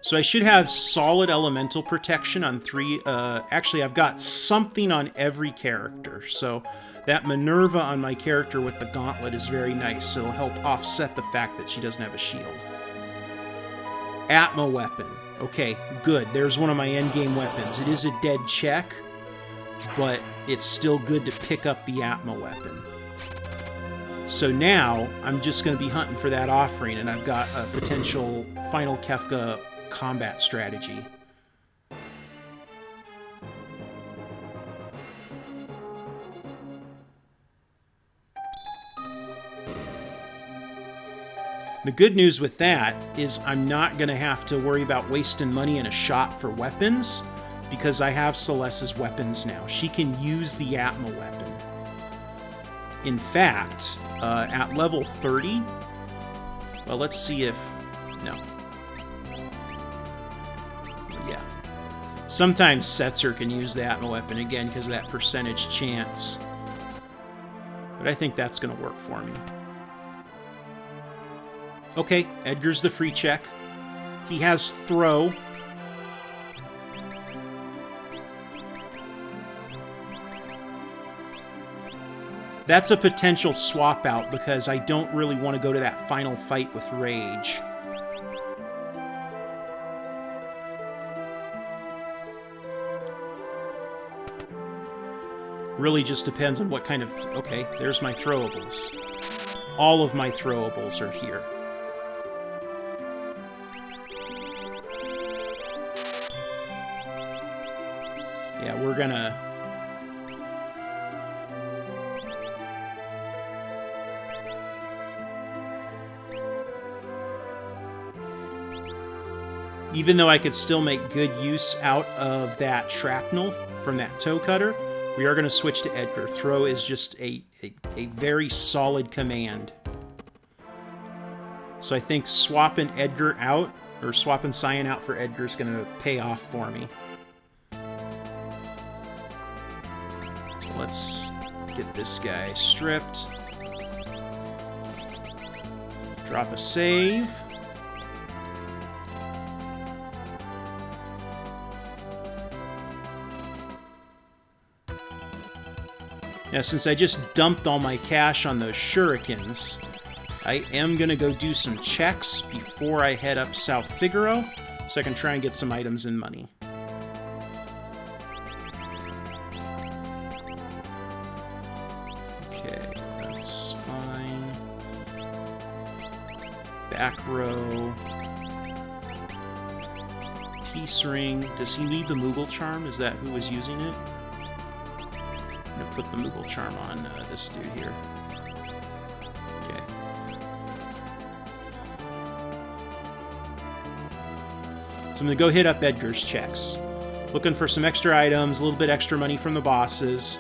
[SPEAKER 1] So I should have solid elemental protection on 3. Actually, I've got something on every character. So that Minerva on my character with the gauntlet is very nice. It'll help offset the fact that she doesn't have a shield. Atma weapon. Okay, good. There's one of my endgame weapons. It is a dead check, but it's still good to pick up the Atma weapon. So now, I'm just going to be hunting for that offering, and I've got a potential Final Kefka combat strategy. The good news with that is I'm not going to have to worry about wasting money in a shop for weapons, because I have Celeste's weapons now. She can use the Atma weapon. In fact, at level 30... Well, let's see if... No. Yeah. Sometimes Setzer can use the Atma weapon again because of that percentage chance. But I think that's going to work for me. Okay, Edgar's the free check. He has throw. That's a potential swap out because I don't really want to go to that final fight with Rage. Really just depends on what kind of... Okay, there's my throwables. All of my throwables are here. Yeah, we're gonna Even though I could still make good use out of that shrapnel from that toe cutter, we are going to switch to Edgar. Throw is just a very solid command. So I think swapping Edgar out, or swapping Cyan out for Edgar is going to pay off for me. So let's get this guy stripped. Drop a save. Now, since I just dumped all my cash on those shurikens, I am going to go do some checks before I head up South Figaro, so I can try and get some items and money. Okay, that's fine. Back row. Peace ring. Does he need the Moogle charm? Is that who was using it? I'm going to put the Moogle charm on this dude here. Okay. So I'm going to go hit up Edgar's checks. Looking for some extra items, a little bit extra money from the bosses.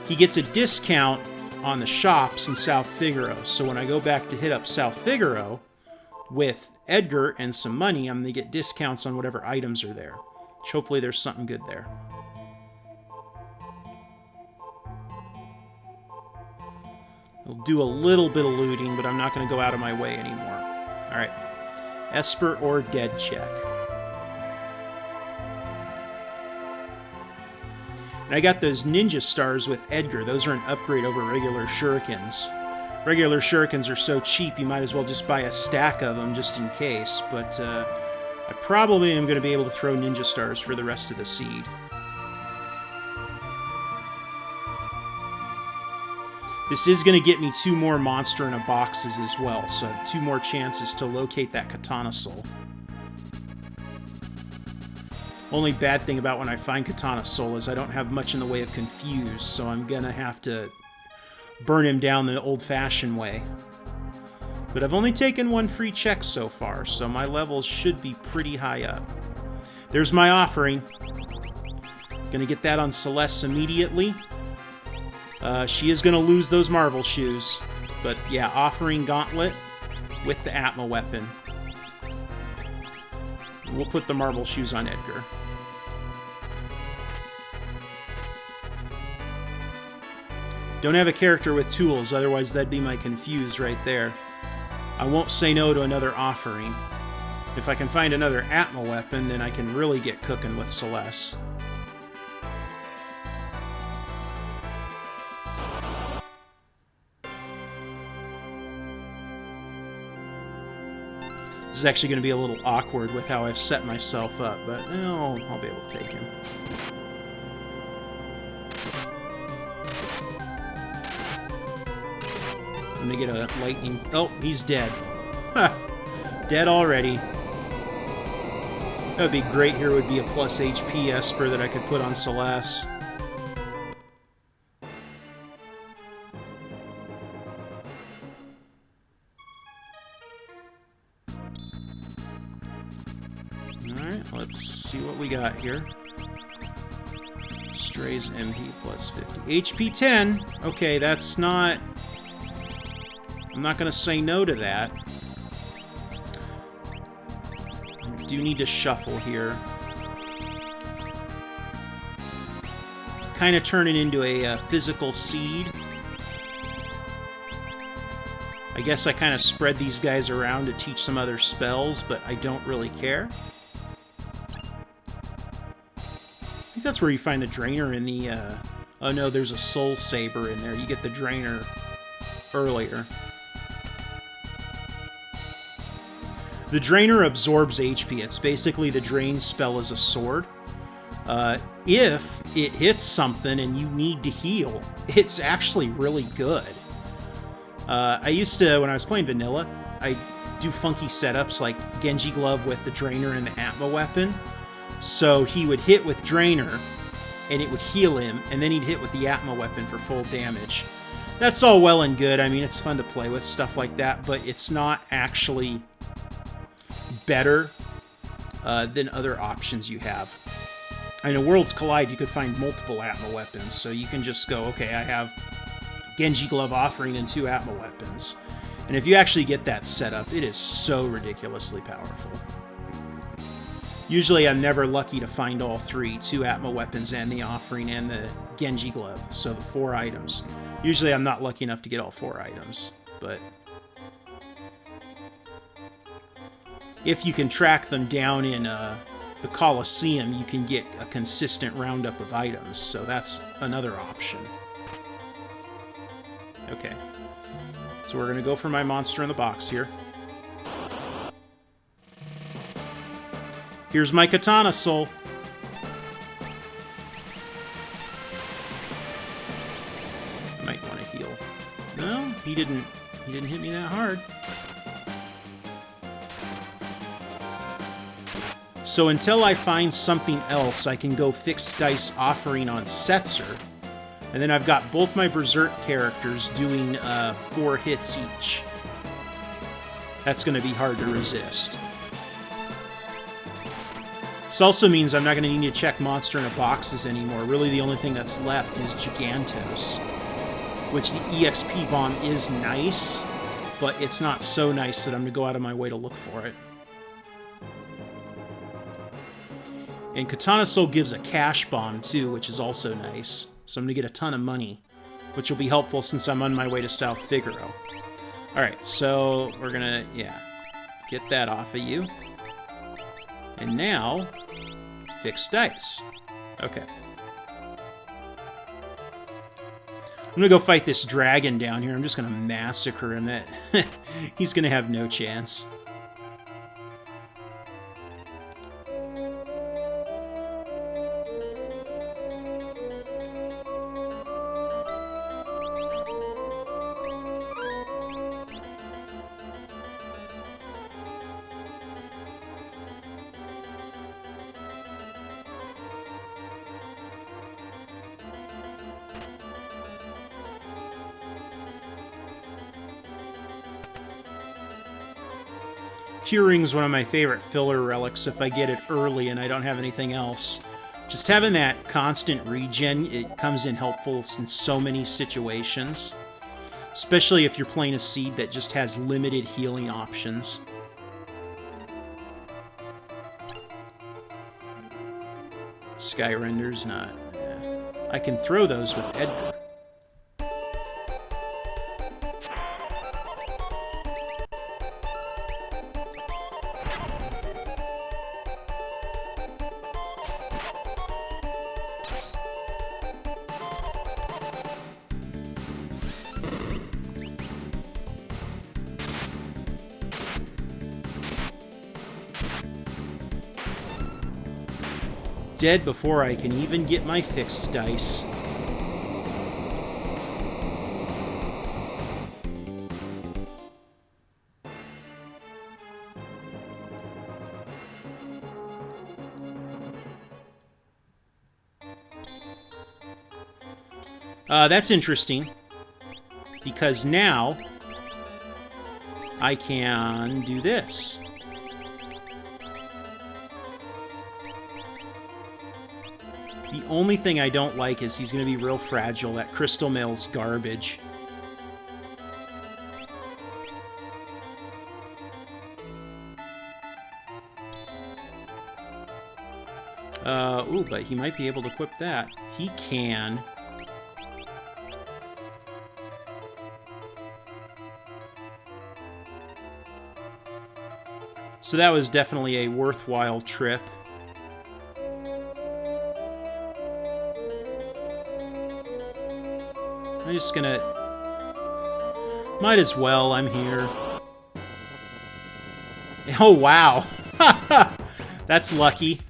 [SPEAKER 1] He gets a discount on the shops in South Figaro. So when I go back to hit up South Figaro with Edgar and some money, I'm going to get discounts on whatever items are there. Hopefully there's something good there. I'll do a little bit of looting, but I'm not going to go out of my way anymore. Alright. Esper or Dead check. And I got those ninja stars with Edgar. Those are an upgrade over regular shurikens. Regular shurikens are so cheap, you might as well just buy a stack of them just in case. But I probably am going to be able to throw ninja stars for the rest of the seed. This is going to get me 2 more monster in a boxes as well, so I have 2 more chances to locate that Katana Soul. Only bad thing about when I find Katana Soul is I don't have much in the way of confuse, so I'm going to have to burn him down the old-fashioned way. But I've only taken 1 free check so far, so my levels should be pretty high up. There's my offering. Gonna get that on Celeste immediately. She is gonna lose those Marvel shoes. But yeah, offering Gauntlet with the Atma weapon. We'll put the Marvel shoes on Edgar. Don't have a character with tools, otherwise that'd be my confuse right there. I won't say no to another offering. If I can find another Atma weapon, then I can really get cooking with Celeste. This is actually going to be a little awkward with how I've set myself up, but I'll be able to take him. I'm going to get a lightning... Oh, he's dead. Ha! Dead already. That would be great. Here would be a plus HP Esper that I could put on Celeste. Alright, let's see what we got here. Strays MP plus 50. HP 10. Okay, that's not... I'm not going to say no to that. I do need to shuffle here. Kind of turn it into a physical seed. I guess I kind of spread these guys around to teach some other spells, but I don't really care. I think that's where you find the Drainer in the... Oh no, there's a Soul Saber in there. You get the Drainer earlier. The Drainer absorbs HP. It's basically the Drain spell as a sword. If it hits something and you need to heal, it's actually really good. I used to, when I was playing Vanilla, I do funky setups like Genji Glove with the Drainer and the Atma weapon. So he would hit with Drainer, and it would heal him, and then he'd hit with the Atma weapon for full damage. That's all well and good. I mean, it's fun to play with stuff like that, but it's not actually better than other options you have. In a Worlds Collide, you could find multiple Atma weapons, so you can just go, okay, I have Genji Glove Offering and 2 Atma weapons. And if you actually get that set up, it is so ridiculously powerful. Usually I'm never lucky to find all 3, 2 Atma weapons and the Offering and the Genji Glove, so the 4 items. Usually I'm not lucky enough to get all 4 items, but if you can track them down in the Colosseum, you can get a consistent roundup of items, so that's another option. Okay, so we're going to go for my monster in the box here. Here's my Katana Soul. I might want to heal. No, he didn't hit me that hard. So until I find something else, I can go Fixed Dice Offering on Setzer. And then I've got both my Berserk characters doing 4 hits each. That's going to be hard to resist. This also means I'm not going to need to check Monster in a Boxes anymore. Really, the only thing that's left is Gigantos, which the EXP bomb is nice, but it's not so nice that I'm going to go out of my way to look for it. And Katana Soul gives a cash bomb, too, which is also nice. So I'm going to get a ton of money, which will be helpful since I'm on my way to South Figaro. Alright, so we're going to, get that off of you. And now, Fixed Dice. Okay. I'm going to go fight this dragon down here. I'm just going to massacre him. He's going to have no chance. Curing's one of my favorite filler relics if I get it early and I don't have anything else. Just having that constant regen, it comes in helpful in so many situations. Especially if you're playing a seed that just has limited healing options. Sky Render's not... I can throw those with Edgar. Dead before I can even get my Fixed Dice. That's interesting, because now I can do this. The only thing I don't like is he's going to be real fragile. That Crystal Mail's garbage. Ooh, but he might be able to equip that. He can. So that was definitely a worthwhile trip. I'm just gonna... Might as well, I'm here. Oh, wow. That's lucky.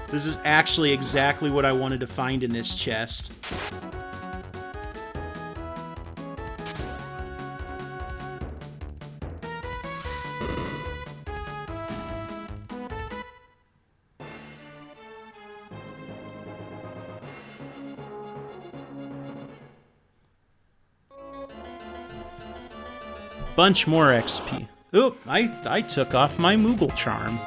[SPEAKER 1] This is actually exactly what I wanted to find in this chest. bunch more XP. Oop, I took off my Moogle Charm.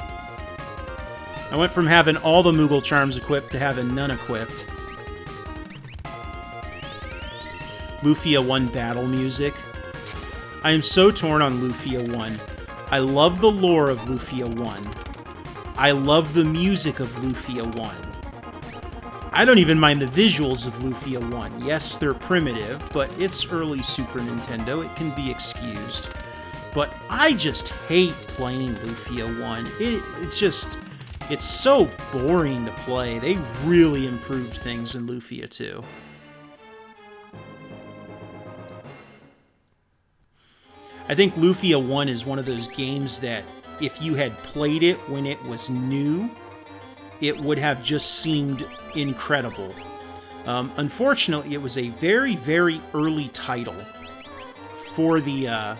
[SPEAKER 1] I went from having all the Moogle Charms equipped to having none equipped. Lufia 1 battle music. I am so torn on Lufia 1. I love the lore of Lufia 1. I love the music of Lufia 1. I don't even mind the visuals of Lufia 1. Yes, they're primitive, but it's early Super Nintendo. It can be excused. But I just hate playing Lufia 1. It's so boring to play. They really improved things in Lufia 2. I think Lufia 1 is one of those games that if you had played it when it was new, it would have just seemed incredible. Unfortunately, it was a very, very early title for the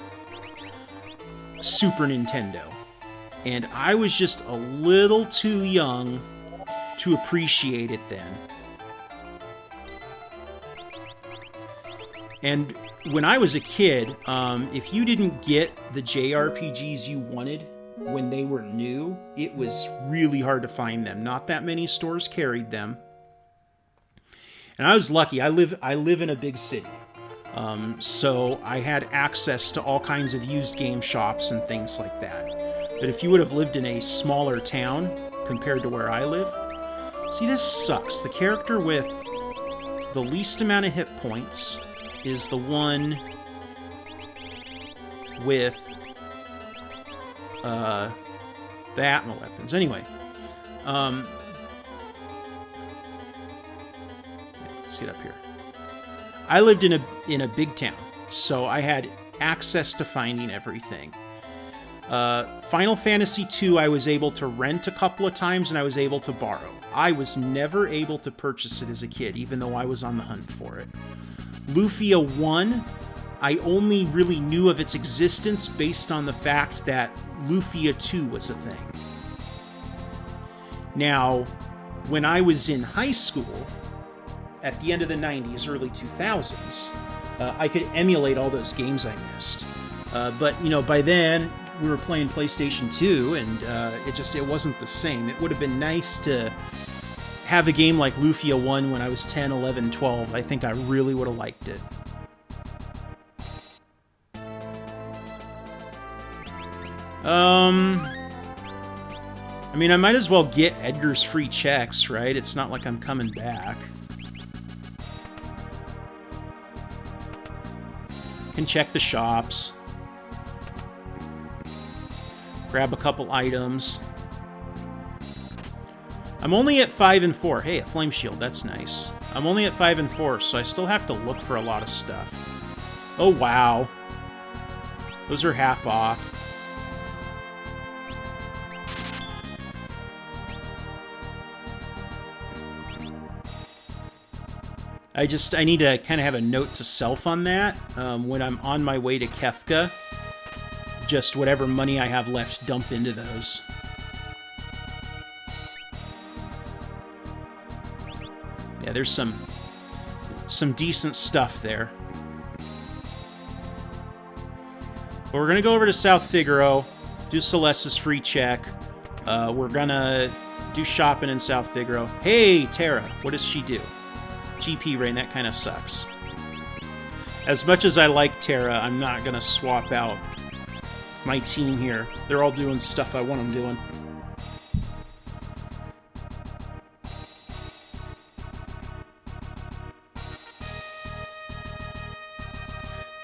[SPEAKER 1] Super Nintendo. And I was just a little too young to appreciate it then. And when I was a kid, if you didn't get the JRPGs you wanted when they were new, it was really hard to find them. Not that many stores carried them. And I was lucky. I live in a big city. So I had access to all kinds of used game shops and things like that. But if you would have lived in a smaller town compared to where I live... See, this sucks. The character with the least amount of hit points is the one with the Atma weapons. Anyway, let's get up here. I lived in a big town, so I had access to finding everything. Final Fantasy II I was able to rent a couple of times, and I was able to borrow. I was never able to purchase it as a kid, even though I was on the hunt for it. Lufia 1, I only really knew of its existence based on the fact that Lufia 2 was a thing. Now, when I was in high school, at the end of the 90s, early 2000s, I could emulate all those games I missed. But, you know, by then, we were playing PlayStation 2, and it wasn't the same. It would have been nice to have a game like Lufia 1 when I was 10, 11, 12. I think I really would have liked it. I mean, I might as well get Edgar's free checks, right? It's not like I'm coming back. Can check the shops. Grab a couple items. I'm only at 5 and 4. Hey, a flame shield, that's nice. I'm only at 5 and 4, so I still have to look for a lot of stuff. Oh, wow. Those are half off. I need to kind of have a note to self on that. When I'm on my way to Kefka, just whatever money I have left, dump into those. Yeah, there's some decent stuff there. But we're gonna go over to South Figaro, do Celeste's free check. We're gonna do shopping in South Figaro. Hey, Terra, what does she do? GP rain, that kind of sucks. As much as I like Terra, I'm not gonna swap out my team here. They're all doing stuff I want them doing.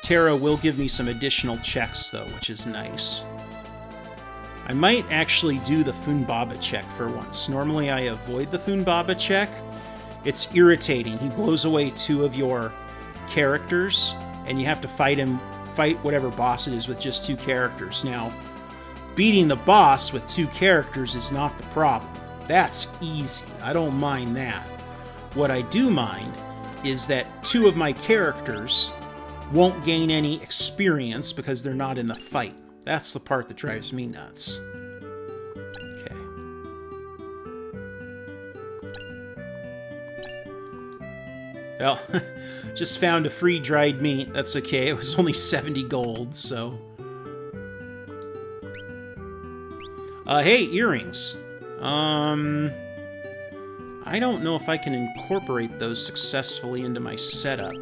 [SPEAKER 1] Terra will give me some additional checks, though, which is nice. I might actually do the Funbaba check for once. Normally I avoid the Funbaba check. It's irritating. He blows away 2 of your characters, and you have to fight whatever boss it is with just 2 characters. Now, beating the boss with 2 characters is not the problem. That's easy. I don't mind that. What I do mind is that 2 of my characters won't gain any experience because they're not in the fight. That's the part that drives me nuts. Okay. Well, just found a free dried meat. That's okay. It was only 70 gold, so Hey, earrings. I don't know if I can incorporate those successfully into my setup.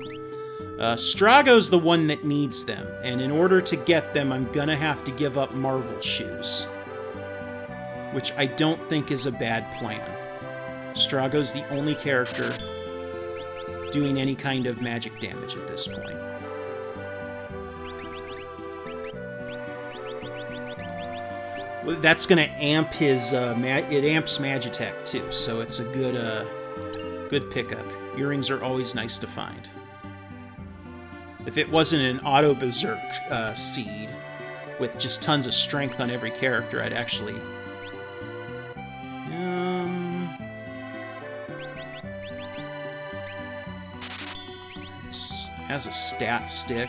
[SPEAKER 1] Strago's the one that needs them, and in order to get them, I'm gonna have to give up Marvel shoes, which I don't think is a bad plan. Strago's the only character doing any kind of magic damage at this point. Well, that's gonna amp his, it amps Magitech too, so it's a good pickup. Earrings are always nice to find. If it wasn't an auto berserk seed with just tons of strength on every character, I'd actually... Has a stat stick.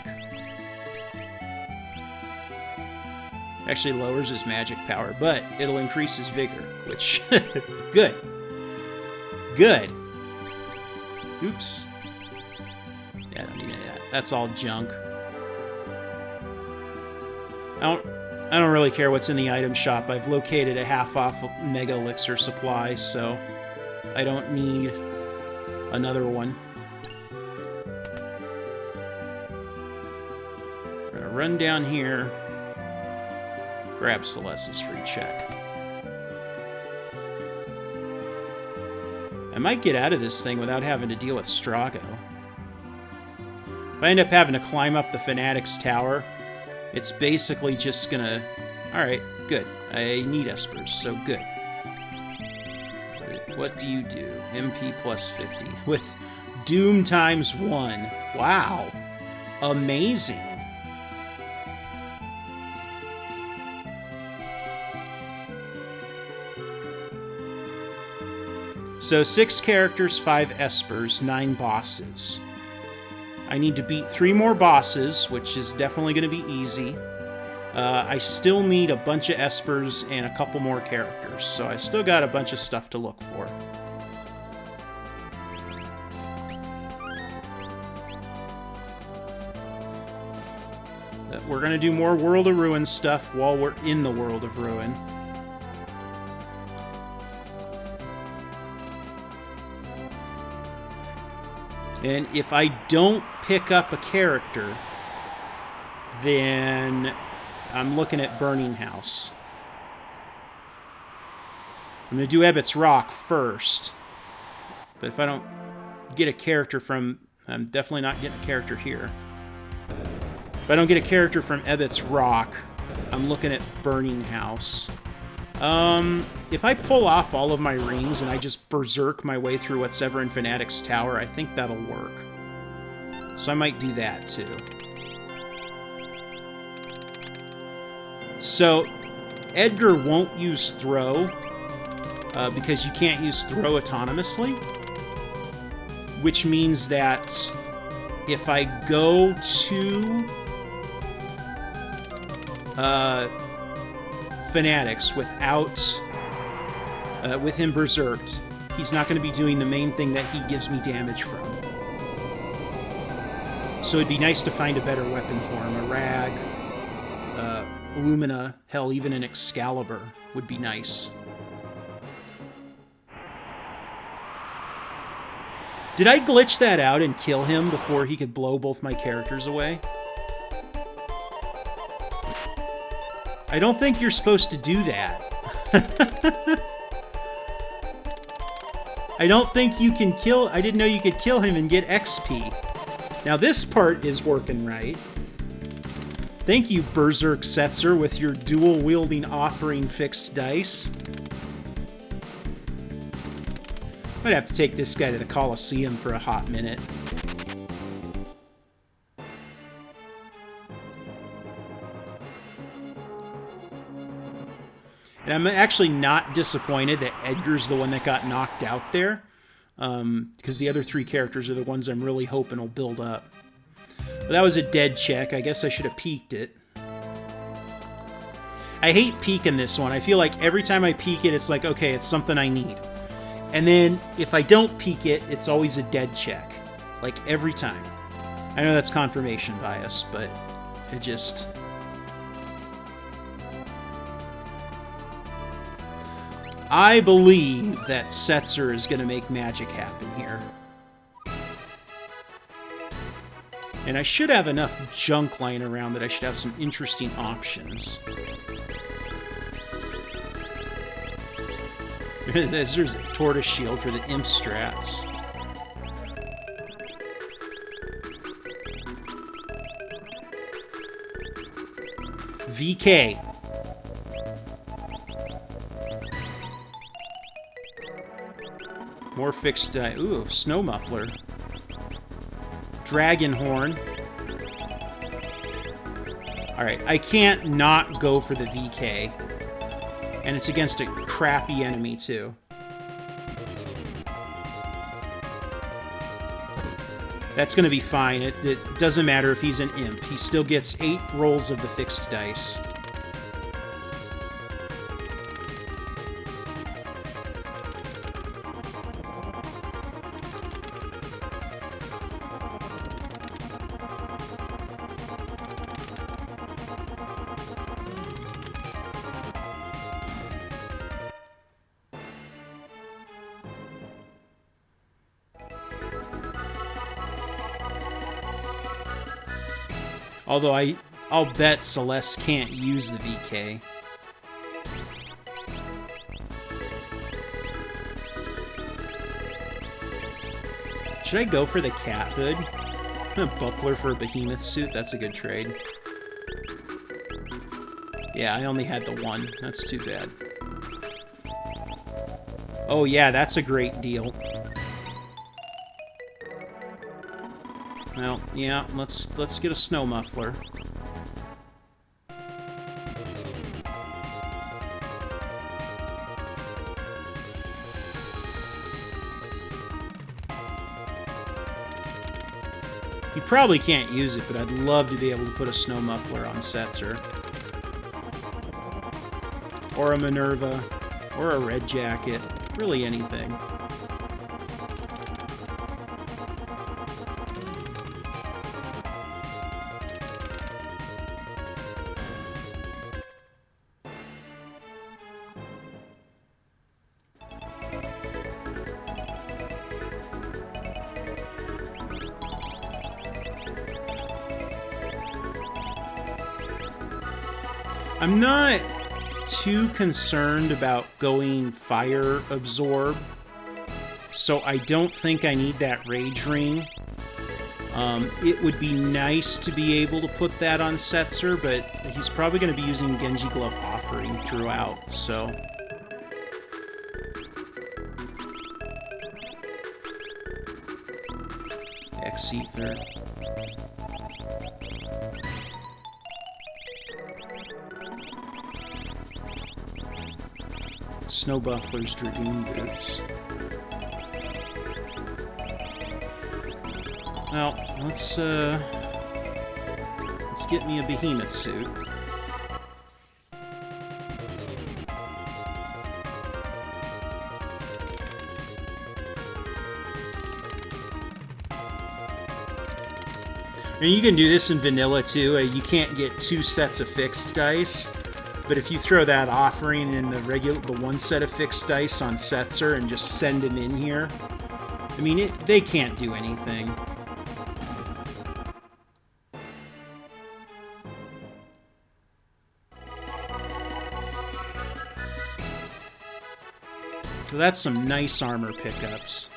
[SPEAKER 1] Actually lowers his magic power, but it'll increase his vigor, which... good. Good. Oops. Yeah, I don't need any of that. That's all junk. I don't really care what's in the item shop. I've located a half-off Mega Elixir supply, so I don't need another one. We're gonna run down here, grab Celeste's free check. I might get out of this thing without having to deal with Strago. If I end up having to climb up the Fanatic's Tower, it's basically just gonna... Alright, good. I need Espers, so good. What do you do? MP plus 50. With Doom times 1. Wow. Amazing. So 6 characters, 5 Espers, 9 bosses. I need to beat 3 more bosses, which is definitely going to be easy. I still need a bunch of Espers and a couple more characters, so I still got a bunch of stuff to look for. We're going to do more World of Ruin stuff while we're in the World of Ruin. And if I don't pick up a character, then I'm looking at Burning House. I'm going to do Ebbett's Rock first. But if I don't get a character from... I'm definitely not getting a character here. If I don't get a character from Ebbett's Rock, I'm looking at Burning House. If I pull off all of my rings and I just berserk my way through what's ever in Fanatic's Tower, I think that'll work. So I might do that, too. So, Edgar won't use Throw, because you can't use Throw autonomously. Which means that if I go to... Fanatics without... with him berserked, he's not going to be doing the main thing that he gives me damage from. So it'd be nice to find a better weapon for him. A Rag, Illumina, hell, even an Excalibur would be nice. Did I glitch that out and kill him before he could blow both my characters away? I don't think you're supposed to do that. I don't think you can kill... I didn't know you could kill him and get XP. Now this part is working right. Thank you, Berserk Setzer, with your dual-wielding offering fixed dice. Might have to take this guy to the Colosseum for a hot minute. And I'm actually not disappointed that Edgar's the one that got knocked out there, because the other 3 characters are the ones I'm really hoping will build up. But that was a dead check. I guess I should have peeked it. I hate peeking this one. I feel like every time I peek it, it's like, okay, it's something I need. And then if I don't peek it, it's always a dead check. Like, every time. I know that's confirmation bias, but it just... I believe that Setzer is going to make magic happen here. And I should have enough junk lying around that I should have some interesting options. There's a Tortoise Shield for the Imp strats. VK. More fixed die. Ooh, Snow Muffler. Dragon Horn. Alright, I can't not go for the VK. And it's against a crappy enemy, too. That's going to be fine. It doesn't matter if he's an imp. He still gets 8 rolls of the fixed dice. Although I'll bet Celeste can't use the VK. Should I go for the cat hood? Buckler for a behemoth suit? That's a good trade. Yeah, I only had the one. That's too bad. Oh yeah, that's a great deal. Well, yeah, let's get a Snow Muffler. You probably can't use it, but I'd love to be able to put a Snow Muffler on Setzer. Or a Minerva, or a Red Jacket, really anything. I'm not too concerned about going Fire Absorb, so I don't think I need that Rage Ring. It would be nice to be able to put that on Setzer, but he's probably going to be using Genji Glove Offering throughout, so... X-Ether. Snow Buffler's Dragoon Boots. Well, let's get me a behemoth suit. And you can do this in vanilla too. You can't get 2 sets of fixed dice. But if you throw that offering in the one set of fixed dice on Setzer and just send him in here, I mean, they can't do anything. So that's some nice armor pickups.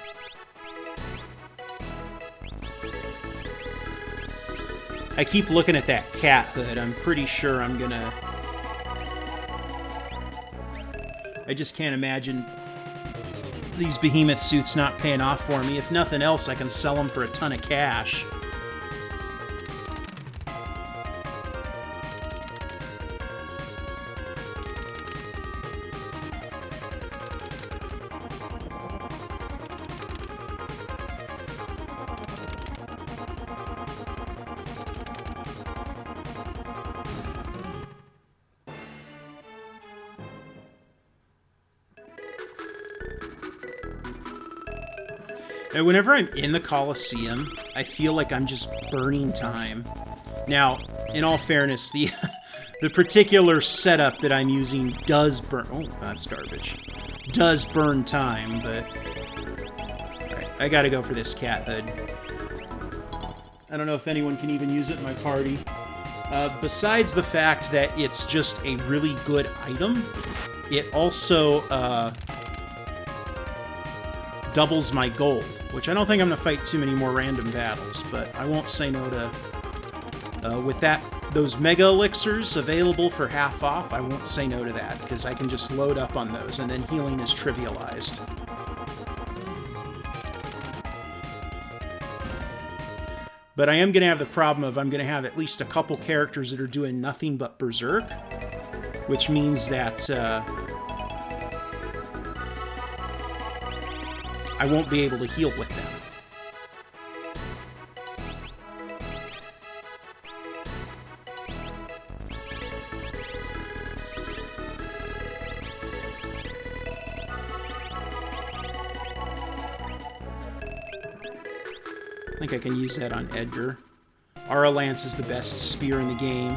[SPEAKER 1] I keep looking at that cat hood. I'm pretty sure I'm gonna... I just can't imagine these behemoth suits not paying off for me. If nothing else, I can sell them for a ton of cash. And whenever I'm in the Coliseum, I feel like I'm just burning time. Now, in all fairness, the particular setup that I'm using does burn... Oh, that's garbage. does burn time, but... Alright, I gotta go for this cat hood. I don't know if anyone can even use it in my party. Besides the fact that it's just a really good item, it also doubles my gold, which I don't think I'm going to fight too many more random battles, but I won't say no to... with those mega elixirs available for half off, I won't say no to that, because I can just load up on those, and then healing is trivialized. But I am going to have the problem of I'm going to have at least a couple characters that are doing nothing but Berserk, which means that I won't be able to heal with them. I think I can use that on Edgar. Aura Lance is the best spear in the game.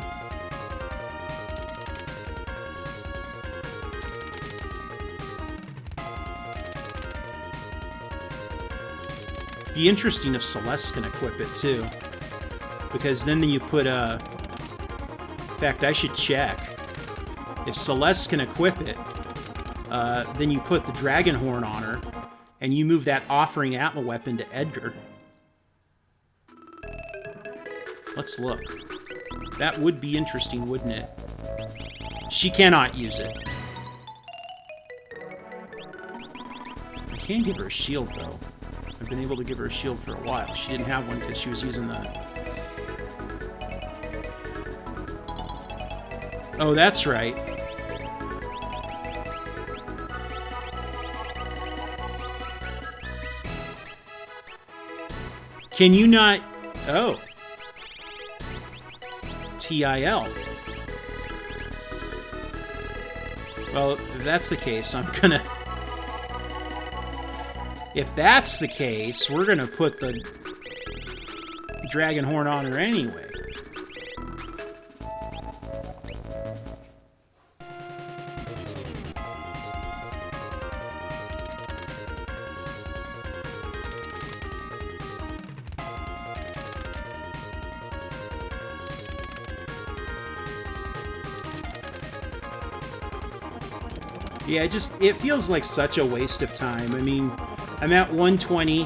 [SPEAKER 1] Be interesting if Celeste can equip it too, because then you put in fact, I should check. If Celeste can equip it, then you put the Dragon Horn on her, and you move that Offering Atma weapon to Edgar. Let's look. That would be interesting, wouldn't it? She cannot use it. I can give her a shield, though. I've been able to give her a shield for a while. She didn't have one because she was using the... Oh, that's right. Can you not... Oh. TIL. Well, if that's the case, I'm gonna... If that's the case, we're gonna put the Dragon Horn on her anyway. Yeah, it feels like such a waste of time. I mean, I'm at 120.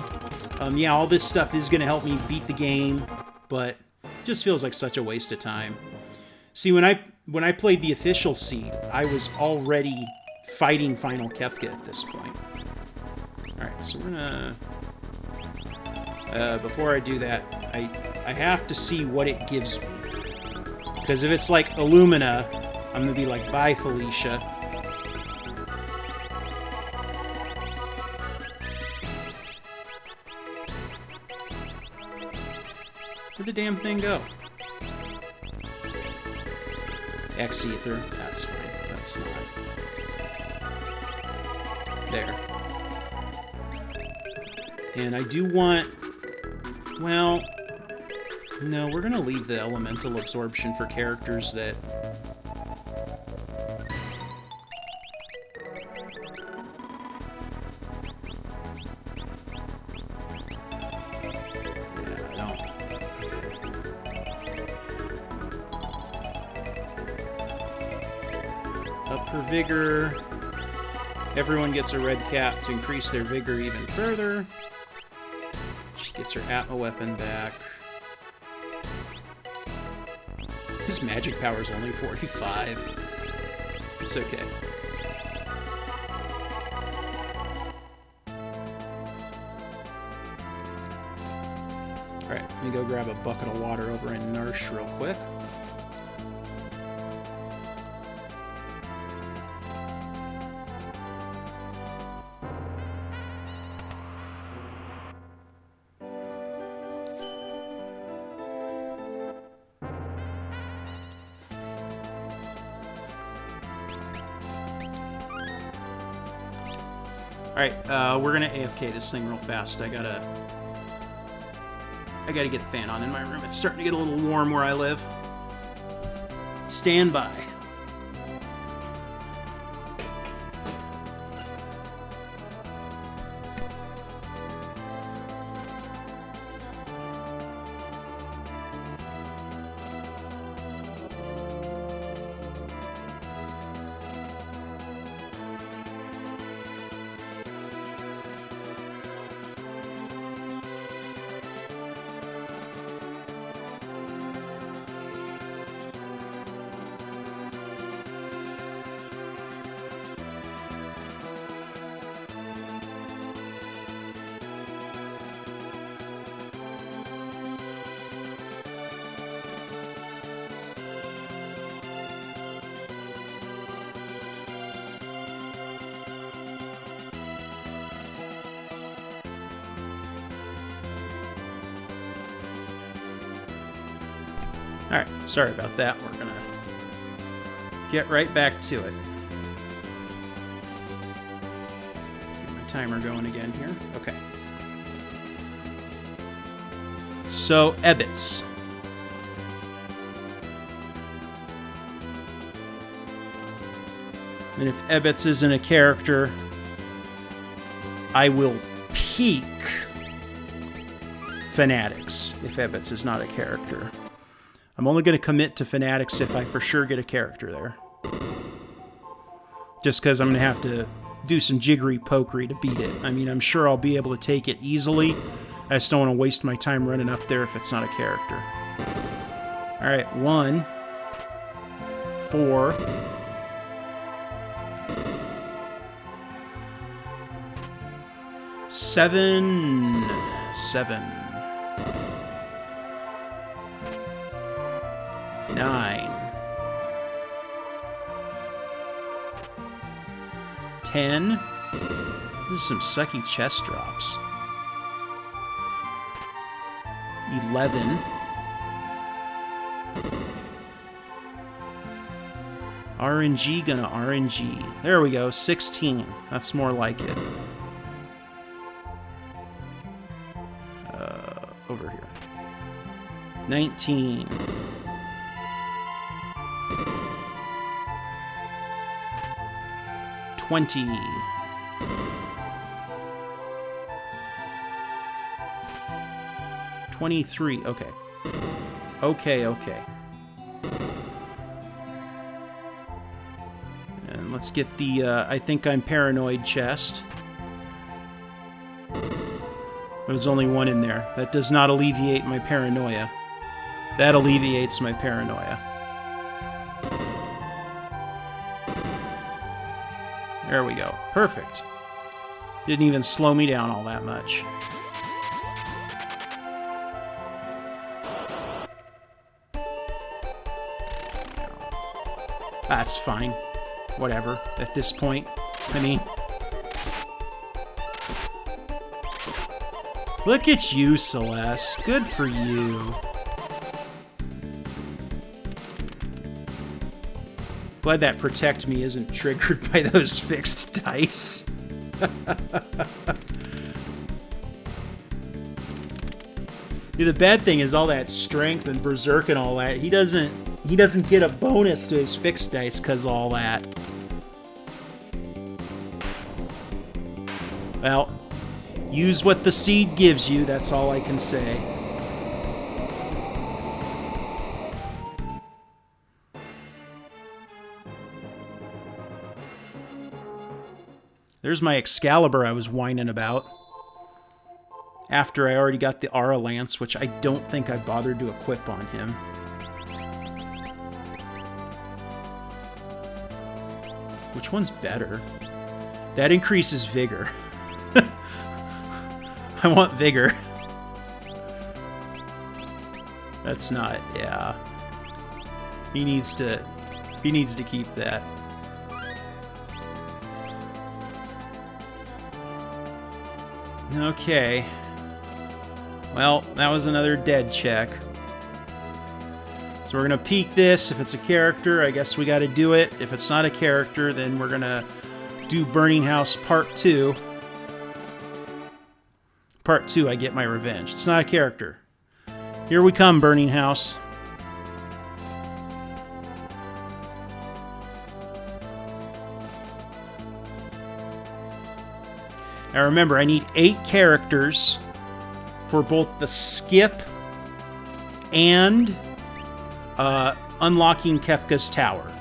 [SPEAKER 1] Yeah, all this stuff is going to help me beat the game, but it just feels like such a waste of time. See, when I played the official seed, I was already fighting Final Kefka at this point. Alright, so we're gonna... before I do that, I have to see what it gives me. Because if it's like Illumina, I'm going to be like, bye, Felicia. Where'd the damn thing go? X-Ether. That's fine. That's not... There. And I do want... Well... No, we're gonna leave the elemental absorption for characters that... Vigor. Everyone gets a red cap to increase their vigor even further. She gets her Atma weapon back. His magic power is only 45. It's okay. Alright, let me go grab a bucket of water over in Nurse real quick. Alright, we're gonna AFK this thing real fast. I gotta get the fan on in my room. It's starting to get a little warm where I live. Stand by. Alright, sorry about that. We're gonna get right back to it. Get my timer going again here. Okay. So, Ebbets. And if Ebbets isn't a character, I will peak Fanatics if Ebbets is not a character. I'm only going to commit to Fanatics if I for sure get a character there. Just because I'm going to have to do some jiggery pokery to beat it. I mean, I'm sure I'll be able to take it easily. I just don't want to waste my time running up there if it's not a character. Alright, 1, 4, 7, 9, 10. There's some sucky chest drops. 11. RNG gonna RNG. There we go, 16. That's more like it. Over here. 19. 20. 23. Okay. Okay. And let's get the, I think I'm paranoid chest. There's only one in there. That does not alleviate my paranoia. That alleviates my paranoia. There we go. Perfect. Didn't even slow me down all that much. That's fine. Whatever, at this point. I mean... Look at you, Celeste. Good for you. Glad that protect me isn't triggered by those fixed dice. The bad thing is all that strength and berserk and all that. He doesn't get a bonus to his fixed dice because of all that. Well, use what the seed gives you, that's all I can say. There's my Excalibur I was whining about. After I already got the Aura Lance, which I don't think I bothered to equip on him. Which one's better? That increases vigor. I want vigor. That's not, yeah. He needs to keep that. Okay. Well, that was another dead check. So we're gonna peek this. If it's a character, I guess we gotta do it. If it's not a character, then we're gonna do Burning House Part 2. Part 2, I get my revenge. It's not a character. Here we come, Burning House. Now remember, I need 8 characters for both the skip and unlocking Kefka's Tower.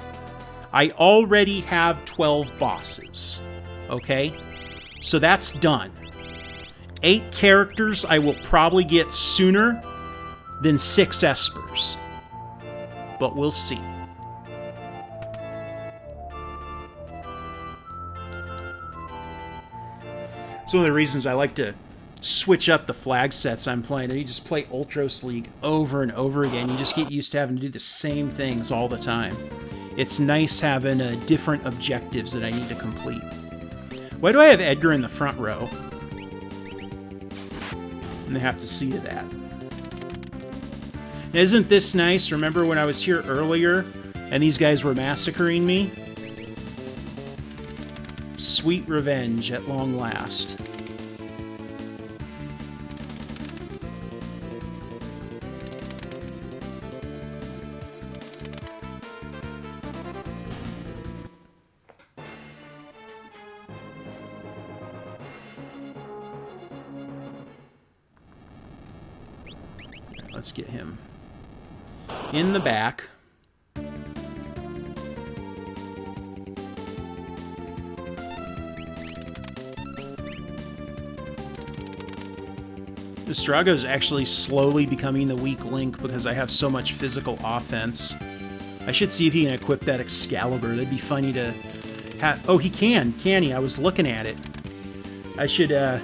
[SPEAKER 1] I already have 12 bosses, okay? So that's done. 8 characters I will probably get sooner than 6 Espers. But we'll see. It's one of the reasons I like to switch up the flag sets I'm playing. And you just play Ultros League over and over again. You just get used to having to do the same things all the time. It's nice having different objectives that I need to complete. Why do I have Edgar in the front row? And they have to see to that. Isn't this nice? Remember when I was here earlier and these guys were massacring me? Sweet revenge at long last. Let's get him in the back. Strago's actually slowly becoming the weak link because I have so much physical offense. I should see if he can equip that Excalibur. That'd be funny to have. Oh, he can he? I was looking at it. I should, I'm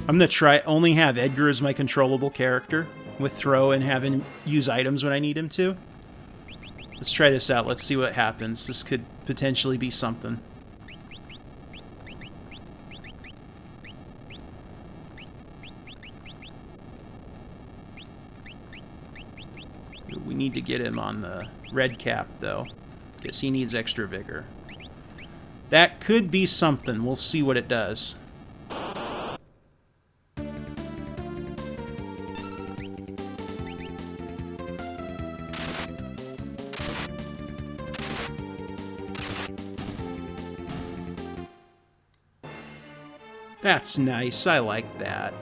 [SPEAKER 1] gonna try only have Edgar as my controllable character with throw and have him use items when I need him to. Let's try this out. Let's see what happens. This could potentially be something. We need to get him on the red cap, though. Guess he needs extra vigor. That could be something. We'll see what it does. That's nice. I like that.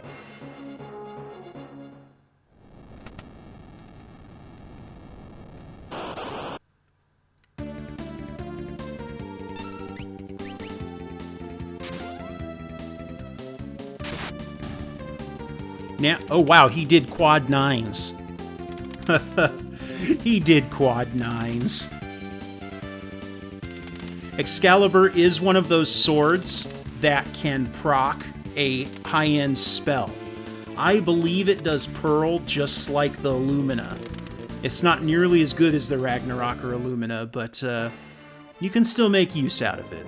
[SPEAKER 1] Now, oh wow, he did quad 9s. He did quad 9s. Excalibur is one of those swords that can proc a high-end spell. I believe it does Pearl just like the Illumina. It's not nearly as good as the Ragnarok or Illumina, but you can still make use out of it.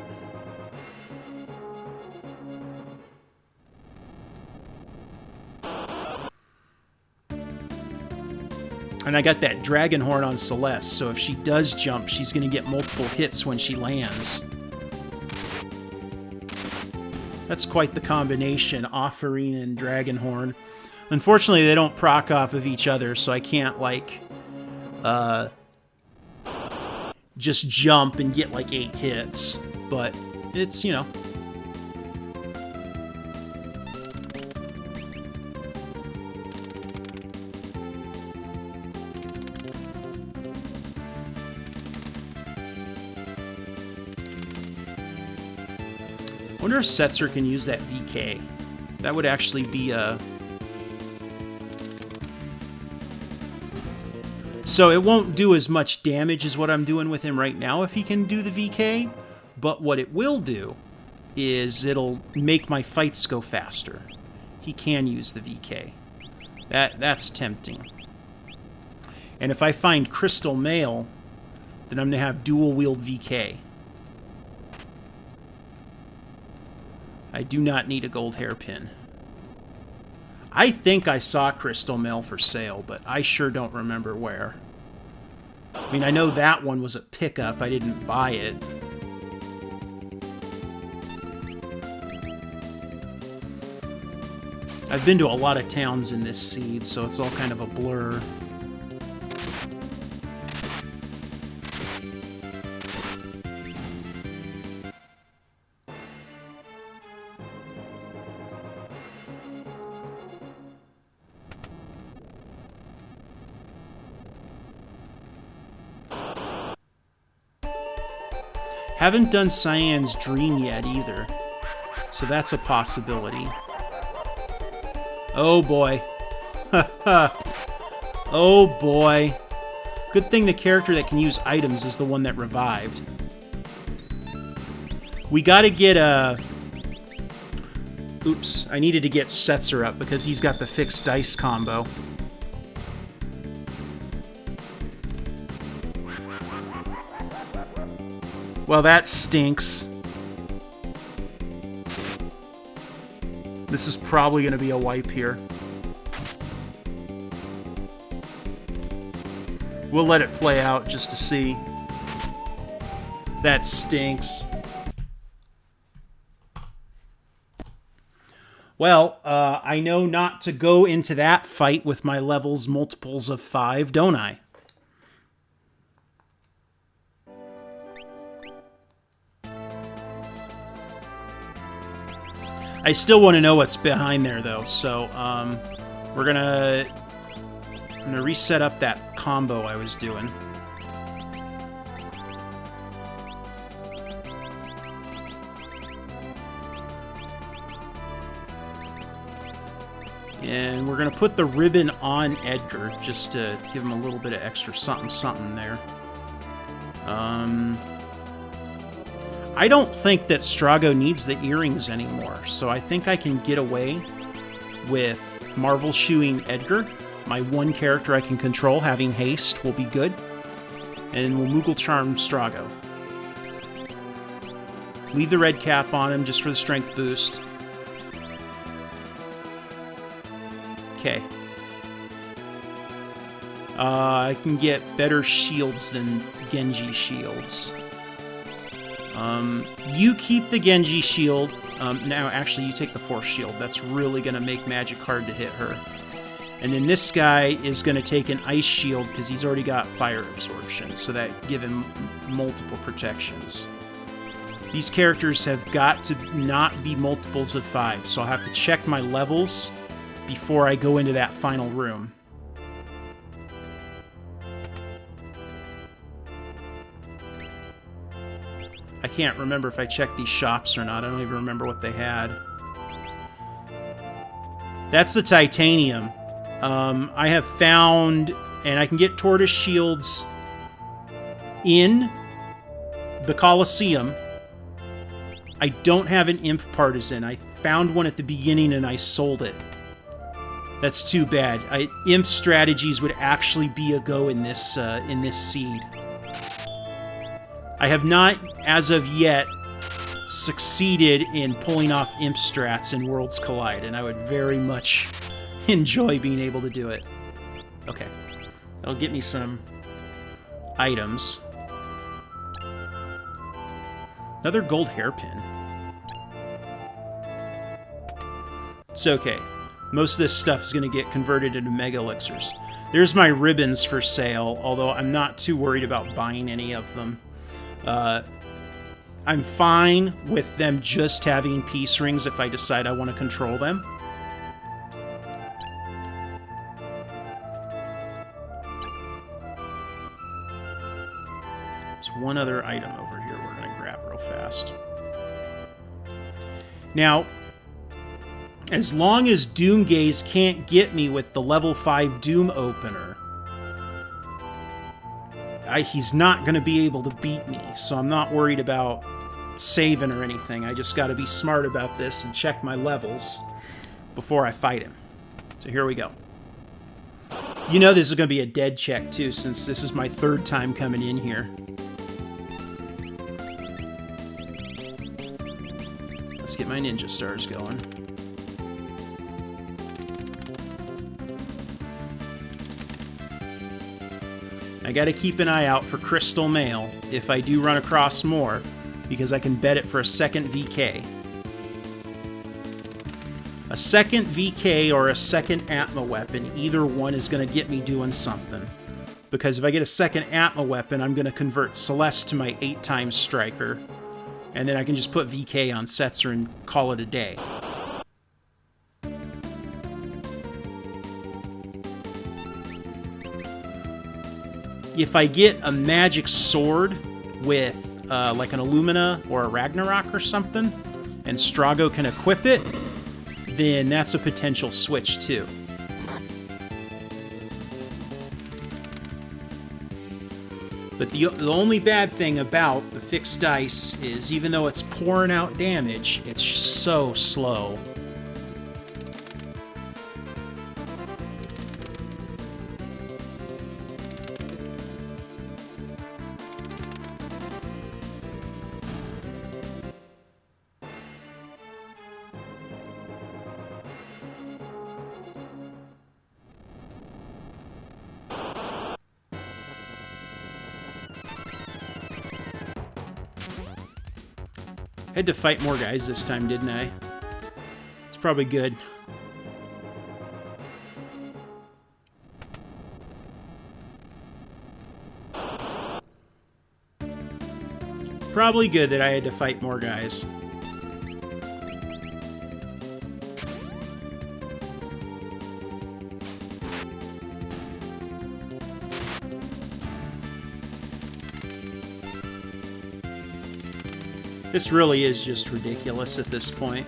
[SPEAKER 1] And I got that Dragon Horn on Celeste, so if she does jump, she's going to get multiple hits when she lands. That's quite the combination, Offering and Dragon Horn. Unfortunately, they don't proc off of each other, so I can't, like, just jump and get, like, 8 hits. But it's, you know... I wonder if Setzer can use that VK. That would actually be a... So it won't do as much damage as what I'm doing with him right now if he can do the VK, but what it will do is it'll make my fights go faster. He can use the VK. That's tempting. And if I find Crystal Mail, then I'm going to have dual-wield VK. I do not need a gold hairpin. I think I saw Crystal Mail for sale, but I sure don't remember where. I mean, I know that one was a pickup. I didn't buy it. I've been to a lot of towns in this seed, so it's all kind of a blur. Haven't done Cyan's Dream yet either, so that's a possibility. Oh boy. Oh boy. Good thing the character that can use items is the one that revived. We gotta get a... Oops, I needed to get Setzer up because he's got the fixed dice combo. Well, that stinks. This is probably going to be a wipe here. We'll let it play out just to see. That stinks. Well, I know not to go into that fight with my levels multiples of 5, don't I? I still want to know what's behind there, though, so I'm gonna reset up that combo I was doing. And we're going to put the ribbon on Edgar, just to give him a little bit of extra something there. I don't think that Strago needs the earrings anymore, so I think I can get away with Marvel Shoeing Edgar. My one character I can control, having haste, will be good. And we'll Moogle Charm Strago. Leave the red cap on him just for the strength boost. Okay. I can get better shields than Genji shields. You keep the Genji shield. Now, actually, you take the Force shield. That's really going to make magic hard to hit her. And then this guy is going to take an ice shield because he's already got fire absorption, so that give him multiple protections. These characters have got to not be multiples of 5, so I'll have to check my levels before I go into that final room. I can't remember if I checked these shops or not. I don't even remember what they had. That's the titanium. I have found, and I can get tortoise shields in the Colosseum. I don't have an imp partisan. I found one at the beginning and I sold it. That's too bad. Imp strategies would actually be a go in this seed. I have not, as of yet, succeeded in pulling off imp strats in Worlds Collide, and I would very much enjoy being able to do it. Okay. That'll get me some items. Another gold hairpin. It's okay. Most of this stuff is going to get converted into mega elixirs. There's my ribbons for sale, although I'm not too worried about buying any of them. I'm fine with them just having peace rings if I decide I want to control them. There's one other item over here we're going to grab real fast. Now, as long as Doomgaze can't get me with the level 5 Doom opener, he's not going to be able to beat me, so I'm not worried about saving or anything. I just got to be smart about this and check my levels before I fight him. So here we go. You know this is going to be a dead check, too, since this is my 3rd time coming in here. Let's get my ninja stars going. I gotta keep an eye out for Crystal Mail if I do run across more, because I can bet it for a second VK. A second VK or a second Atma weapon, either one is gonna get me doing something. Because if I get a second Atma weapon, I'm gonna convert Celeste to my 8x striker, and then I can just put VK on Setzer and call it a day. If I get a magic sword with like an Illumina or a Ragnarok or something, and Strago can equip it, then that's a potential switch too. But the only bad thing about the fixed dice is, even though it's pouring out damage, it's so slow. I had to fight more guys this time, didn't I? It's probably good. Probably good that I had to fight more guys. This really is just ridiculous at this point.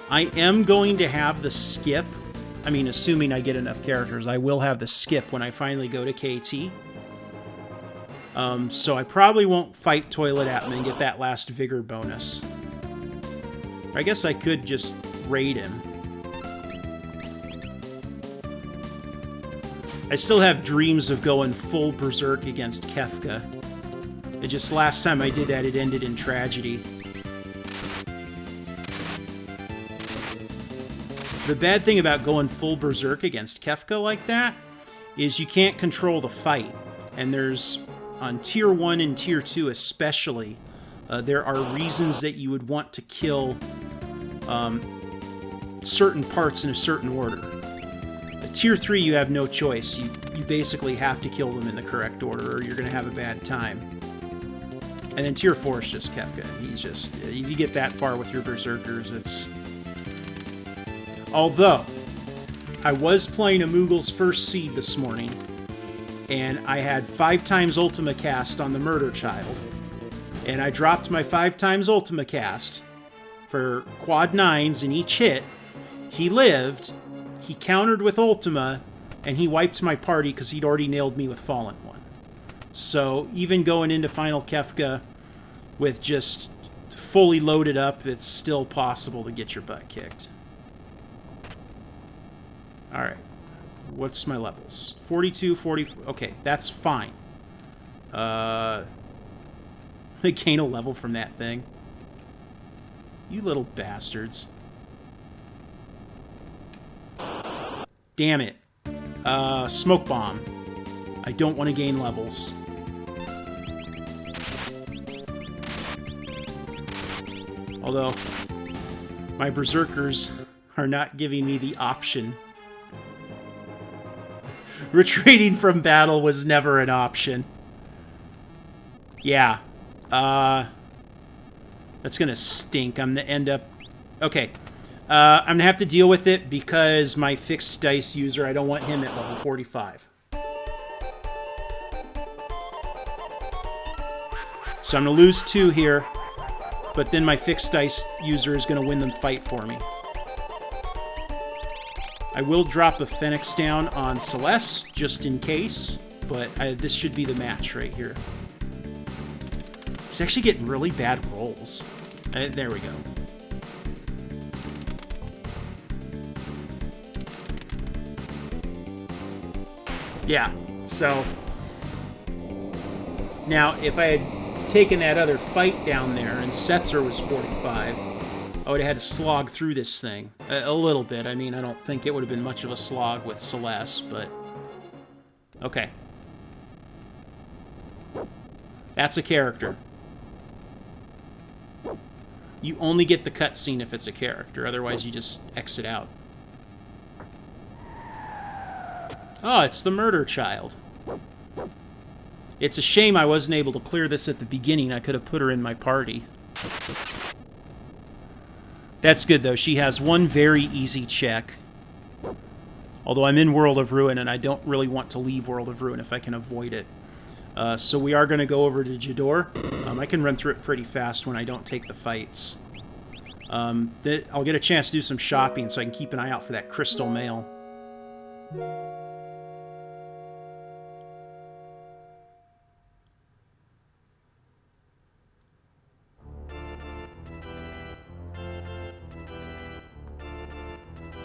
[SPEAKER 1] I am going to have the skip. I mean, assuming I get enough characters, I will have the skip when I finally go to KT. So I probably won't fight Toilet Atman and get that last Vigor bonus. I guess I could just raid him. I still have dreams of going full berserk against Kefka. It just last time I did that, it ended in tragedy. The bad thing about going full berserk against Kefka like that is you can't control the fight. And there's, on Tier 1 and Tier 2 especially, there are reasons that you would want to kill certain parts in a certain order. Tier 3, you have no choice. You basically have to kill them in the correct order or you're going to have a bad time. And then Tier 4 is just Kefka. He's just... If you get that far with your Berserkers, it's... Although, I was playing a Moogle's First Seed this morning, and I had 5 times Ultima Cast on the Murder Child. And I dropped my 5 times Ultima Cast for quad 9s in each hit. He lived... He countered with Ultima, and he wiped my party because he'd already nailed me with Fallen One. So even going into Final Kefka with just fully loaded up, it's still possible to get your butt kicked. Alright. What's my levels? 42, 44. Okay, that's fine. I gain a level from that thing. You little bastards. Damn it. Smoke Bomb. I don't want to gain levels. Although, my Berserkers are not giving me the option. Retreating from battle was never an option. Yeah. That's gonna stink. I'm gonna end up... Okay. I'm going to have to deal with it because my fixed dice user, I don't want him at level 45. So I'm going to lose 2 here, but then my fixed dice user is going to win the fight for me. I will drop a Phoenix down on Celeste, just in case, but this should be the match right here. He's actually getting really bad rolls. There we go. Yeah, so now if I had taken that other fight down there and Setzer was 45, I would have had to slog through this thing a little bit. I mean, I don't think it would have been much of a slog with Celeste, but okay. That's a character. You only get the cutscene if it's a character, otherwise you just exit out. Oh, it's the Murder Child. It's a shame I wasn't able to clear this at the beginning. I could have put her in my party. That's good, though. She has one very easy check. Although I'm in World of Ruin, and I don't really want to leave World of Ruin if I can avoid it. So we are going to go over to Jador. I can run through it pretty fast when I don't take the fights. I'll get a chance to do some shopping so I can keep an eye out for that crystal mail.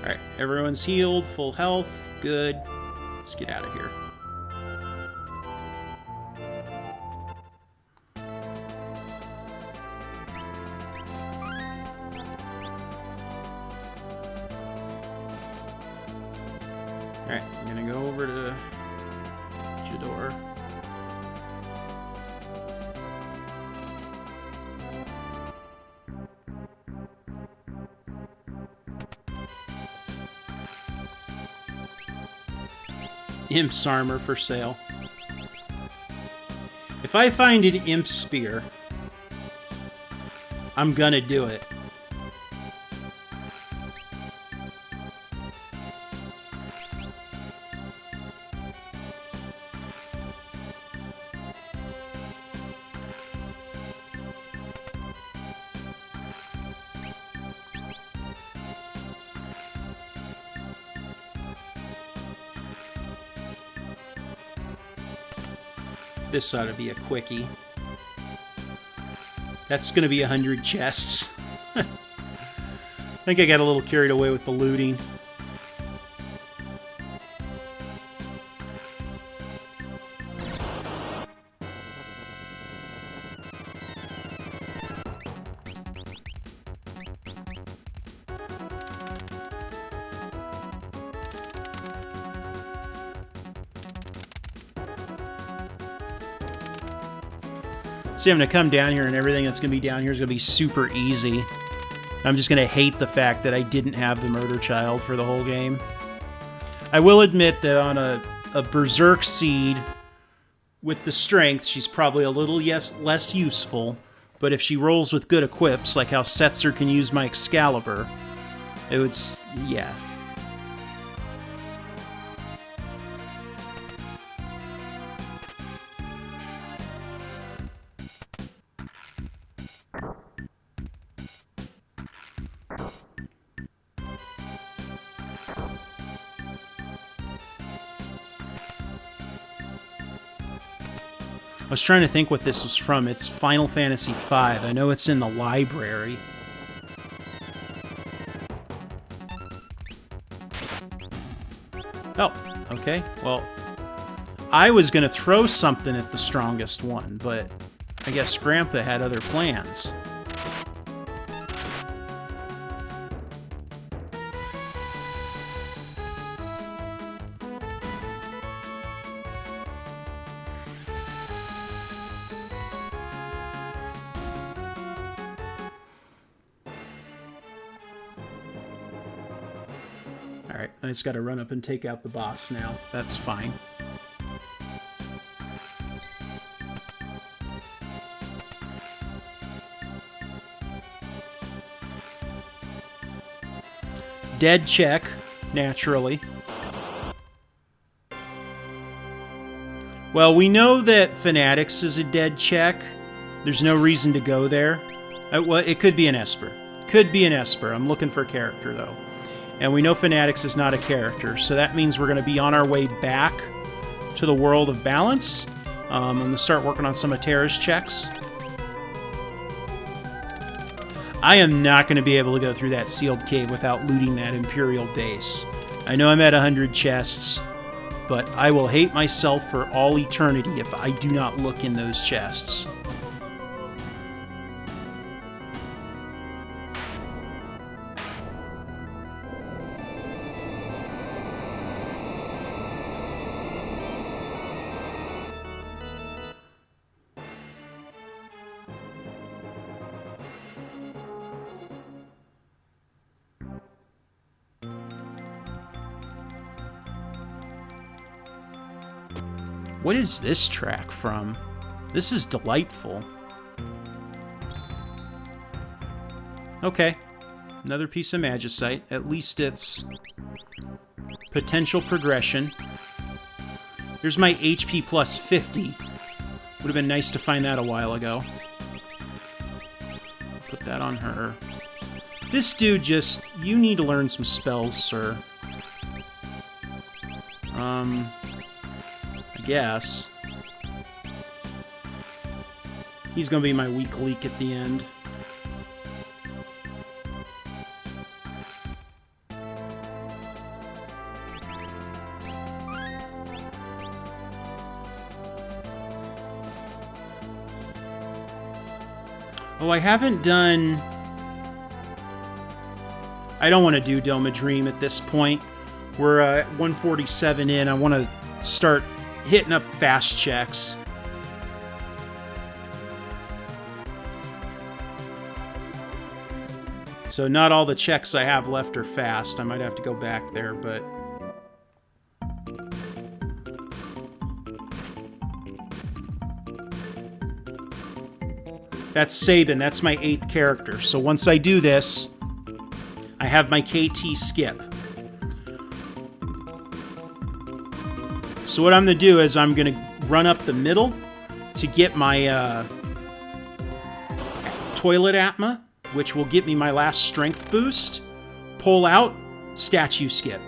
[SPEAKER 1] Alright, everyone's healed, full health, good. Let's get out of here. Alright, I'm gonna go over to Jador. Imp's armor for sale. If I find an Imp spear, I'm gonna do it. This ought to be a quickie. That's going to be 100 chests. I think I got a little carried away with the looting. See, I'm going to come down here and everything that's going to be down here is going to be super easy. I'm just going to hate the fact that I didn't have the Murder Child for the whole game. I will admit that on a Berserk Seed with the strength, she's probably a little less useful, but if she rolls with good equips, like how Setzer can use my Excalibur, it would... yeah. I was trying to think what this was from. It's Final Fantasy V. I know it's in the library. Oh, okay. Well, I was going to throw something at the strongest one, but I guess Grandpa had other plans. Alright, I just gotta run up and take out the boss now. That's fine. Dead check, naturally. Well, we know that Fanatics is a dead check. There's no reason to go there. Well, it could be an Esper. Could be an Esper. I'm looking for a character, though. And we know Fanatics is not a character, so that means we're going to be on our way back to the World of Balance. I'm going to start working on some of Terra's checks. I am not going to be able to go through that sealed cave without looting that Imperial base. I know I'm at 100 chests, but I will hate myself for all eternity if I do not look in those chests. What is this track from? This is delightful. Okay. Another piece of Magicite. At least it's potential progression. Here's my HP plus 50. Would have been nice to find that a while ago. Put that on her. This dude just... You need to learn some spells, sir. I guess. He's gonna be my weak leak at the end. Oh, I haven't done... I don't want to do Dome of Dream at this point. We're at 147 in. I want to start hitting up fast checks. So not all the checks I have left are fast. I might have to go back there, but... That's Sabin. That's my 8th character. So once I do this, I have my KT skip. So what I'm going to do is I'm going to run up the middle to get my toilet atma, which will get me my last strength boost. Pull out, statue skip.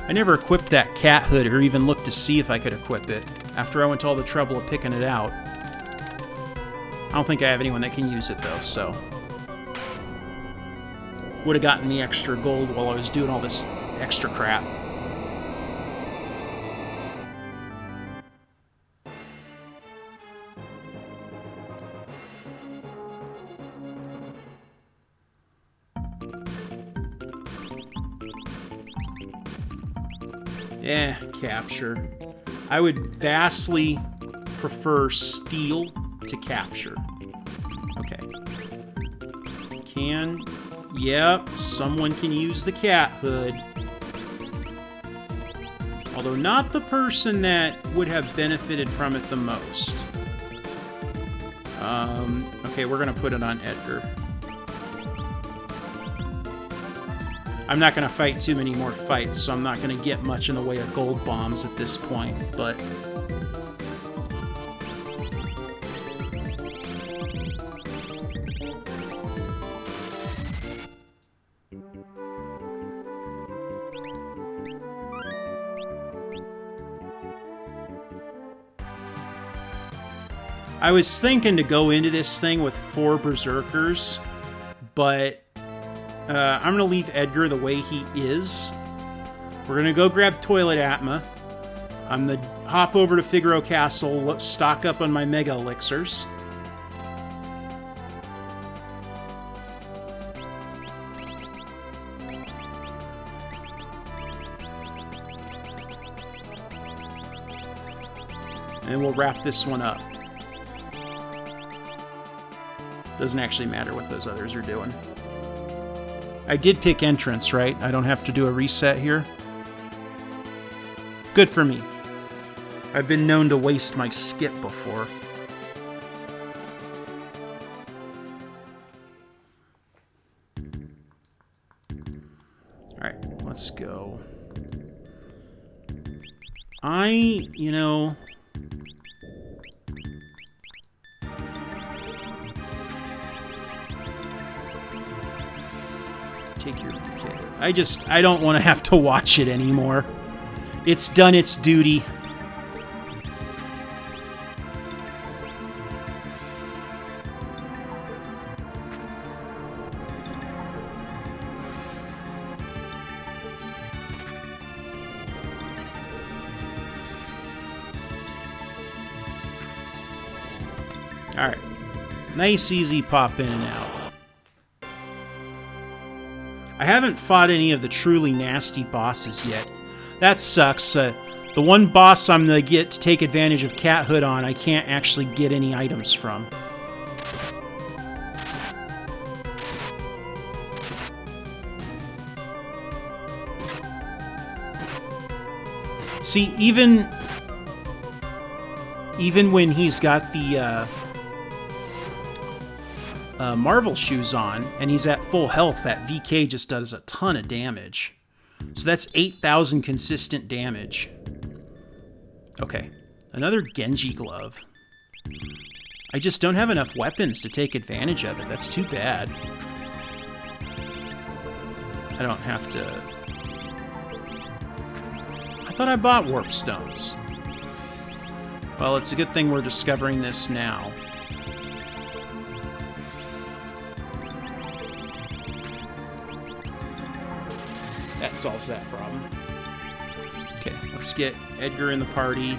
[SPEAKER 1] I never equipped that cat hood or even looked to see if I could equip it after I went to all the trouble of picking it out. I don't think I have anyone that can use it though, so... Would have gotten the extra gold while I was doing all this extra crap. Eh, capture. I would vastly prefer steal to capture. Okay. Yep, someone can use the cat hood. Although not the person that would have benefited from it the most. Okay, we're gonna put it on Edgar. I'm not going to fight too many more fights, so I'm not going to get much in the way of gold bombs at this point, but... I was thinking to go into this thing with 4 berserkers, but... I'm going to leave Edgar the way he is. We're going to go grab Toilet Atma. I'm going to hop over to Figaro Castle, stock up on my Mega Elixirs. And we'll wrap this one up. Doesn't actually matter what those others are doing. I did pick entrance, right? I don't have to do a reset here. Good for me. I've been known to waste my skip before. Alright, let's go. You know... Take your VK. I don't want to have to watch it anymore. It's done its duty. Alright. Nice, easy pop in and out. I haven't fought any of the truly nasty bosses yet. That sucks. The one boss I'm going to get to take advantage of Cat Hood on, I can't actually get any items from. See, even when he's got the Marvel shoes on, and he's at full health, that VK just does a ton of damage. So that's 8,000 consistent damage. Okay, another Genji glove. I just don't have enough weapons to take advantage of it. That's too bad. I don't have to... I thought I bought warp stones. Well, it's a good thing we're discovering this now. that solves that problem. Okay, let's get Edgar in the party.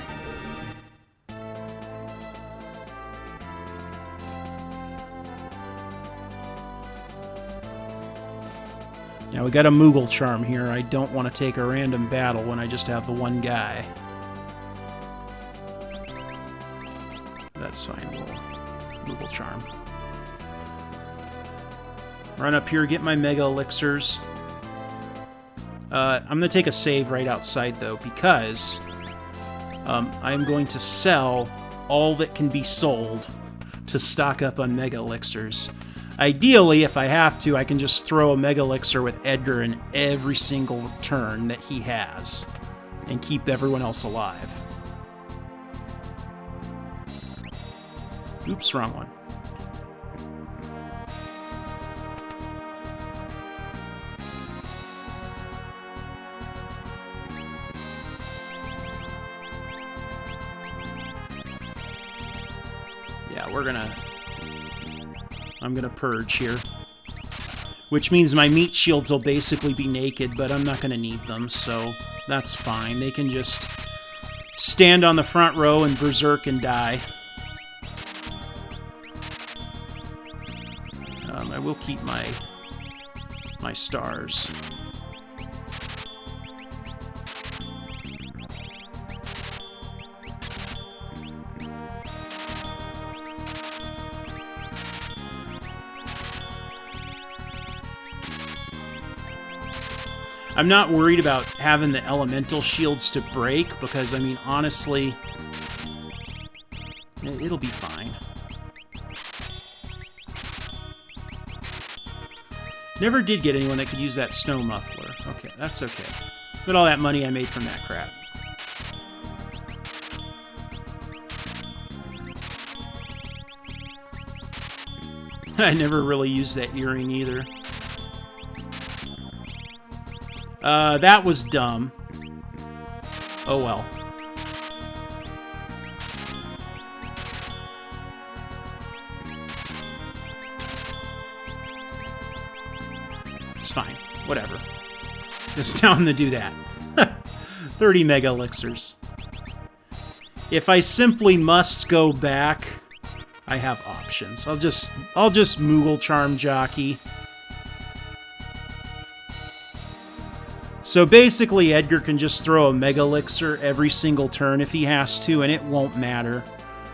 [SPEAKER 1] Now we got a Moogle Charm here. I don't want to take a random battle when I just have the one guy. That's fine. We'll Moogle Charm. Run up here, get my Mega Elixirs. I'm going to take a save right outside, though, because I'm going to sell all that can be sold to stock up on Mega Elixirs. Ideally, if I have to, I can just throw a Mega Elixir with Edgar in every single turn that he has and keep everyone else alive. Oops, wrong one. Yeah, I'm gonna purge here. Which means my meat shields will basically be naked, but I'm not gonna need them, so that's fine. They can just stand on the front row and berserk and die. I will keep my stars. I'm not worried about having the elemental shields to break, because, I mean, honestly, it'll be fine. Never did get anyone that could use that snow muffler. Okay, that's okay. Look at all that money I made from that crap. I never really used that earring either. That was dumb. Oh well. It's fine. Whatever. Just tell him to do that. 30 Mega Elixirs. If I simply must go back, I have options. I'll just Moogle Charm Jockey. So basically, Edgar can just throw a Mega Elixir every single turn if he has to, and it won't matter.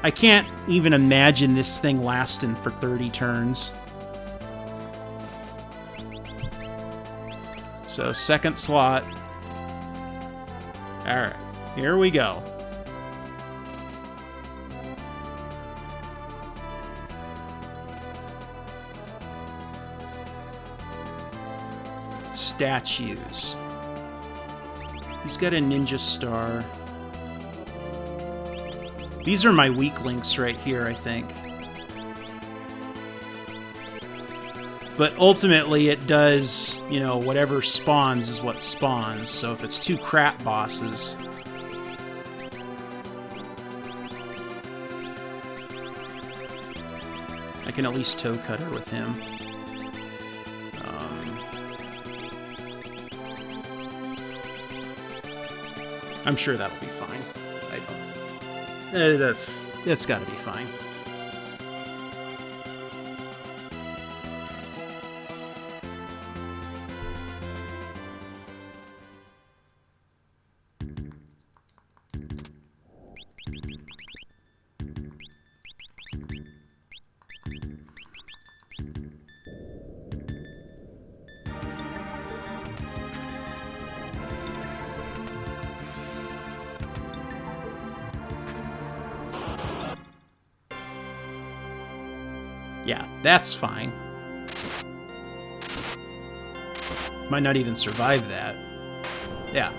[SPEAKER 1] I can't even imagine this thing lasting for 30 turns. So, second slot. Alright, here we go. Statues. He's got a ninja star. These are my weak links right here, I think. But ultimately it does, you know, whatever spawns is what spawns. So if it's two crap bosses... I can at least toe cutter with him. I'm sure that'll be fine. That's got to be fine. Yeah, that's fine. Might not even survive that. Yeah.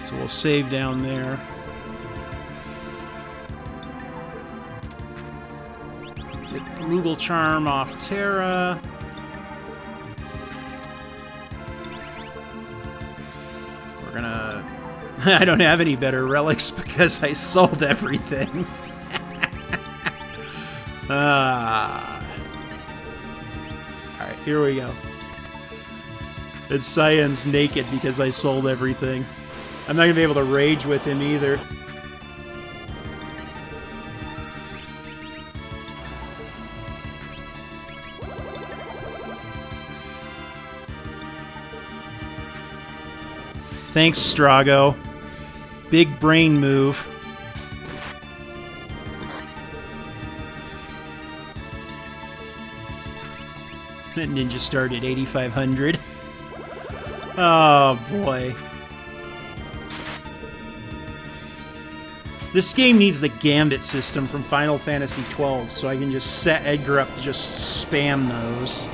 [SPEAKER 1] So we'll save down there. Get the Moogle Charm off Terra. We're gonna... I don't have any better relics because I sold everything. Alright, here we go. And Cyan's naked because I sold everything. I'm not gonna be able to rage with him either. Thanks, Strago. Big brain move. That ninja started 8,500. Oh, boy. This game needs the Gambit system from Final Fantasy XII, so I can just set Edgar up to just spam those.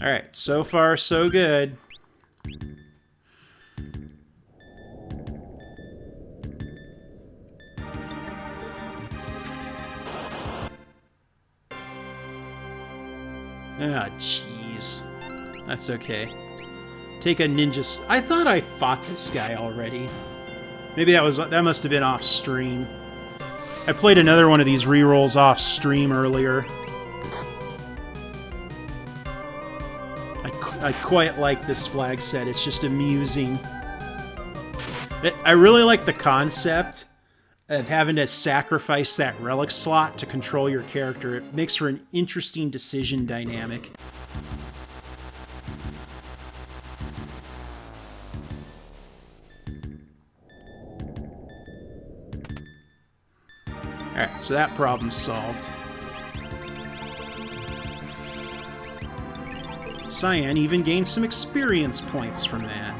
[SPEAKER 1] Alright, so far so good. Ah, jeez. That's okay. Take a ninja... I thought I fought this guy already. Maybe that must have been off stream. I played another one of these rerolls off stream earlier. I quite like this flag set. It's just amusing. I really like the concept of having to sacrifice that relic slot to control your character. It makes for an interesting decision dynamic. Alright, so that problem's solved. Cyan even gained some experience points from that.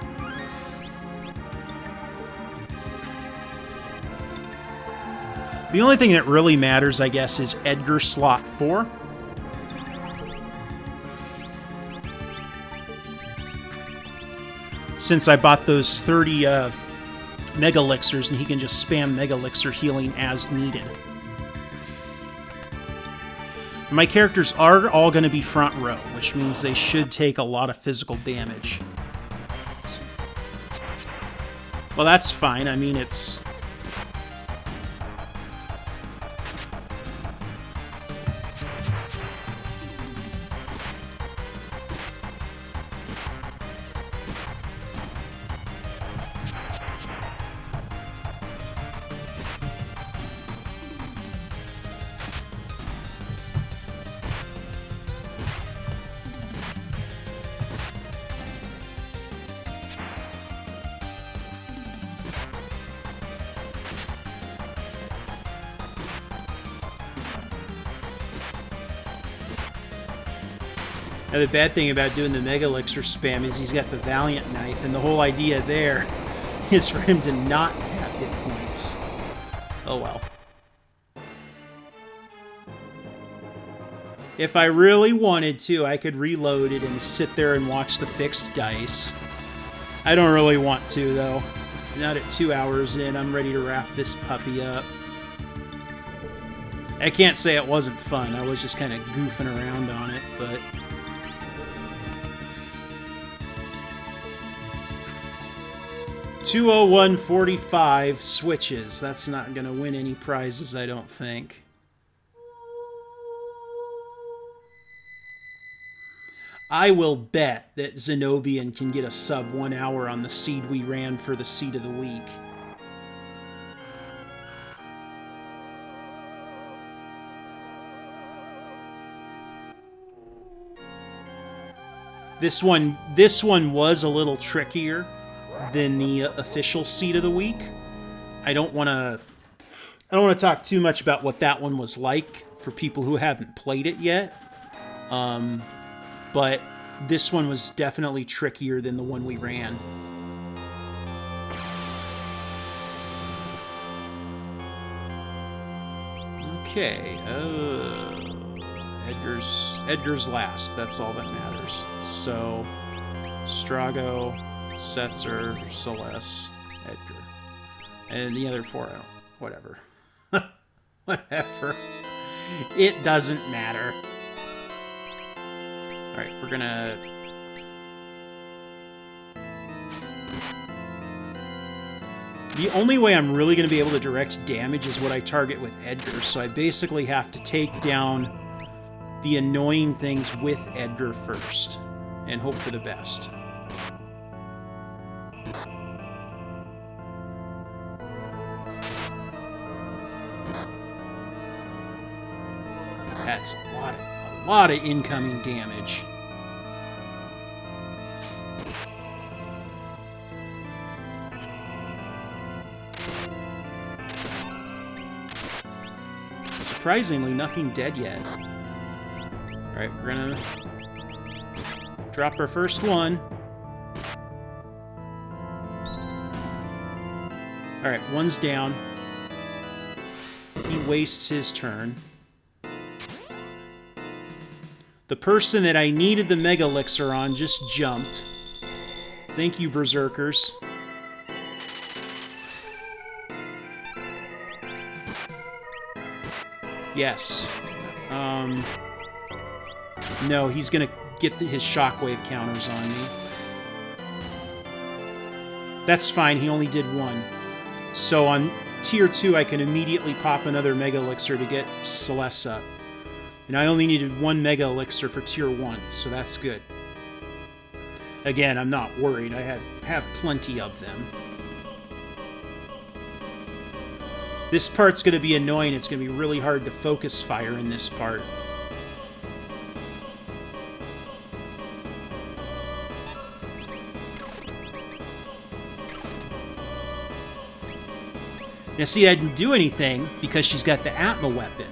[SPEAKER 1] The only thing that really matters, I guess, is Edgar slot 4. Since I bought those 30 Mega Elixirs, and he can just spam Mega Elixir healing as needed. My characters are all going to be front row, which means they should take a lot of physical damage. Well, that's fine. I mean, it's... Now, the bad thing about doing the Mega Elixir spam is he's got the Valiant Knife, and the whole idea there is for him to not have hit points. Oh well. If I really wanted to, I could reload it and sit there and watch the fixed dice. I don't really want to, though. Not at 2 hours in, I'm ready to wrap this puppy up. I can't say it wasn't fun. I was just kind of goofing around on it, but... $201.45 switches. That's not going to win any prizes, I don't think. I will bet that Zenobian can get a sub 1 hour on the seed we ran for the seed of the week. This one was a little trickier than the official seed of the week. I don't want to talk too much about what that one was like for people who haven't played it yet. But this one was definitely trickier than the one we ran. Okay. Edgar's last. That's all that matters. So, Strago, Setzer, Celeste, Edgar. And the other four, I don't... Whatever. Whatever. It doesn't matter. Alright, we're gonna... The only way I'm really going to be able to direct damage is what I target with Edgar, so I basically have to take down the annoying things with Edgar first, and hope for the best. That's a lot of incoming damage. Surprisingly, nothing dead yet. Alright, we're gonna drop our first one. Alright, one's down. He wastes his turn. The person that I needed the Mega Elixir on just jumped. Thank you, Berserkers. Yes. No, he's gonna get his shockwave counters on me. That's fine, he only did one. So on Tier 2, I can immediately pop another Mega Elixir to get Celeste up. And I only needed one Mega Elixir for Tier 1, so that's good. Again, I'm not worried, I have plenty of them. This part's going to be annoying. It's going to be really hard to focus fire in this part. Now see, I didn't do anything because she's got the Atma weapon.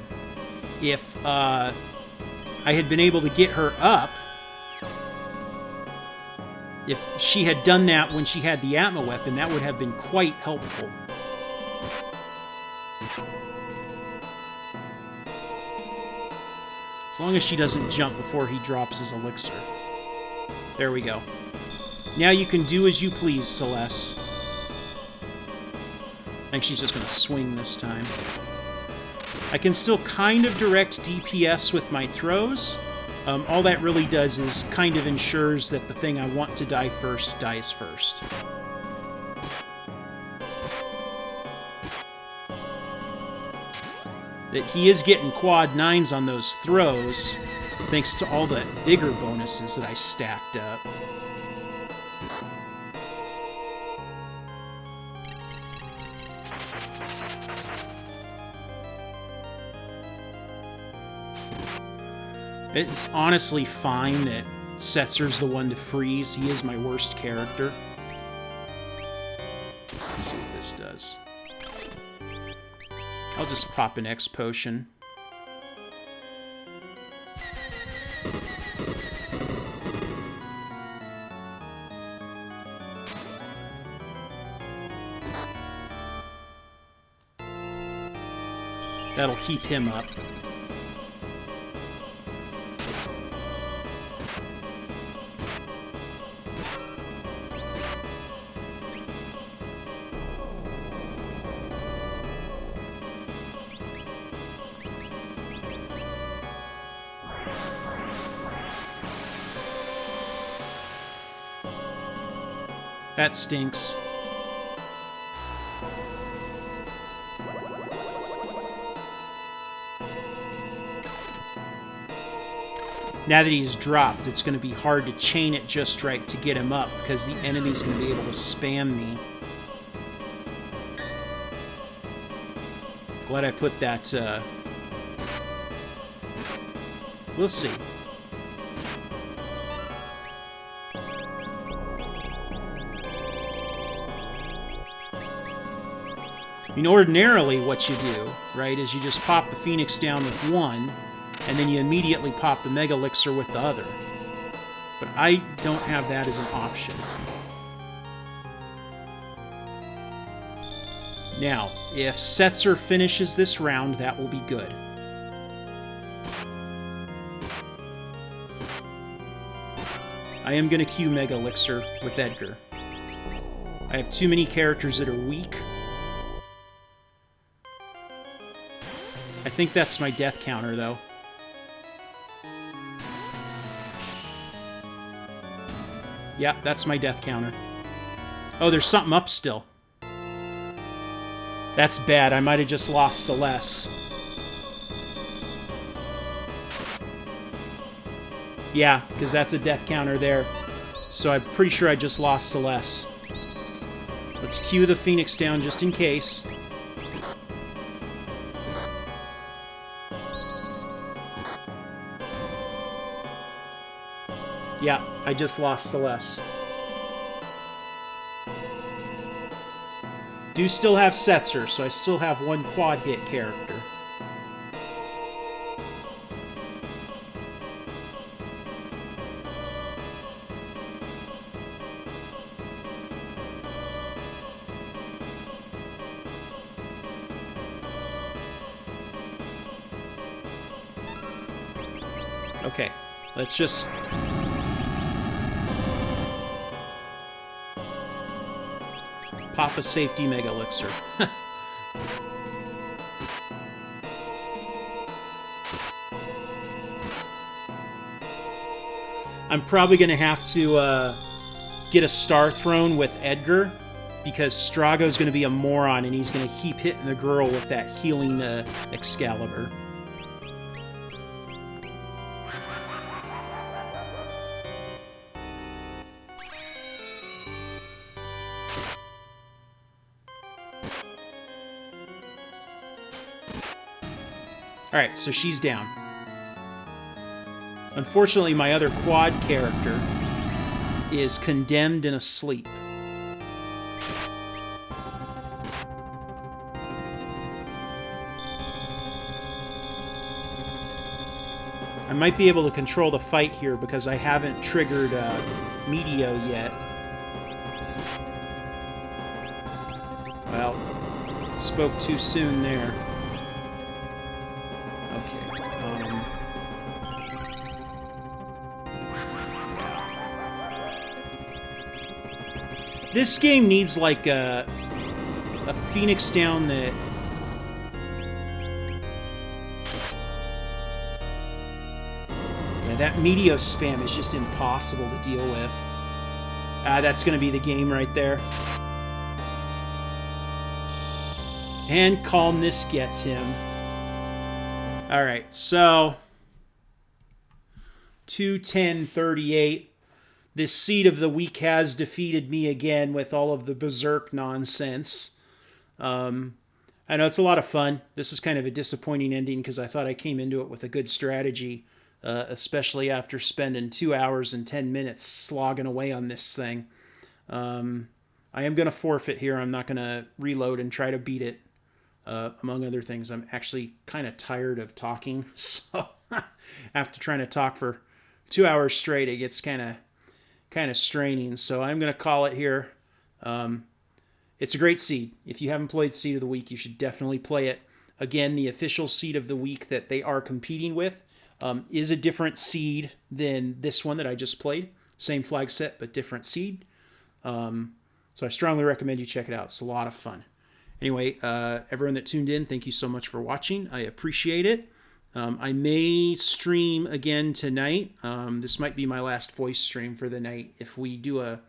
[SPEAKER 1] If I had been able to get her up, if she had done that when she had the Atma weapon, that would have been quite helpful. As long as she doesn't jump before he drops his elixir. There we go. Now you can do as you please, Celeste. I think she's just going to swing this time. I can still kind of direct DPS with my throws. All that really does is kind of ensures that the thing I want to die first dies first. That he is getting quad 9s on those throws, thanks to all the vigor bonuses that I stacked up. It's honestly fine that Setzer's the one to freeze. He is my worst character. Let's see what this does. I'll just pop an X potion. That'll keep him up. That stinks. Now that he's dropped, it's going to be hard to chain it just right to get him up, because the enemy's going to be able to spam me. Glad I put that, We'll see. I mean, ordinarily what you do, right, is you just pop the Phoenix down with one, and then you immediately pop the Mega Elixir with the other. But I don't have that as an option. Now, if Setzer finishes this round, that will be good. I am going to queue Mega Elixir with Edgar. I have too many characters that are weak. I think that's my death counter, though. Yeah, that's my death counter. Oh, there's something up still. That's bad. I might have just lost Celeste. Yeah, because that's a death counter there. So I'm pretty sure I just lost Celeste. Let's queue the Phoenix down just in case. Yeah, I just lost Celeste. Do still have Setzer, so I still have one quad hit character. Okay, let's just... pop a safety Mega Elixir. I'm probably going to have to get a Star Throne with Edgar, because Strago's going to be a moron, and he's going to keep hitting the girl with that healing Excalibur. Alright, so she's down. Unfortunately, my other quad character is condemned and asleep. I might be able to control the fight here because I haven't triggered Meteo yet. Well, spoke too soon there. This game needs, like, a Phoenix down that... Yeah, that Meteo spam is just impossible to deal with. That's going to be the game right there. And Calmness gets him. Alright, so... 210-38. This seed of the week has defeated me again with all of the berserk nonsense. I know it's a lot of fun. This is kind of a disappointing ending because I thought I came into it with a good strategy, especially after spending 2 hours and 10 minutes slogging away on this thing. I am going to forfeit here. I'm not going to reload and try to beat it, among other things. I'm actually kind of tired of talking, so after trying to talk for 2 hours straight, it gets kind of straining, so I'm going to call it here. It's a great seed. If you haven't played Seed of the Week, you should definitely play it. Again, the official Seed of the Week that they are competing with is a different seed than this one that I just played. Same flag set, but different seed. So I strongly recommend you check it out. It's a lot of fun. Anyway, everyone that tuned in, thank you so much for watching. I appreciate it. I may stream again tonight. This might be my last voice stream for the night. If we do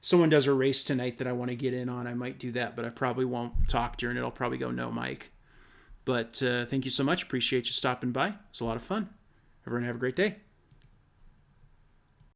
[SPEAKER 1] someone does a race tonight that I want to get in on, I might do that, but I probably won't talk during it. I'll probably go no mic. But thank you so much. Appreciate you stopping by. It's a lot of fun. Everyone have a great day.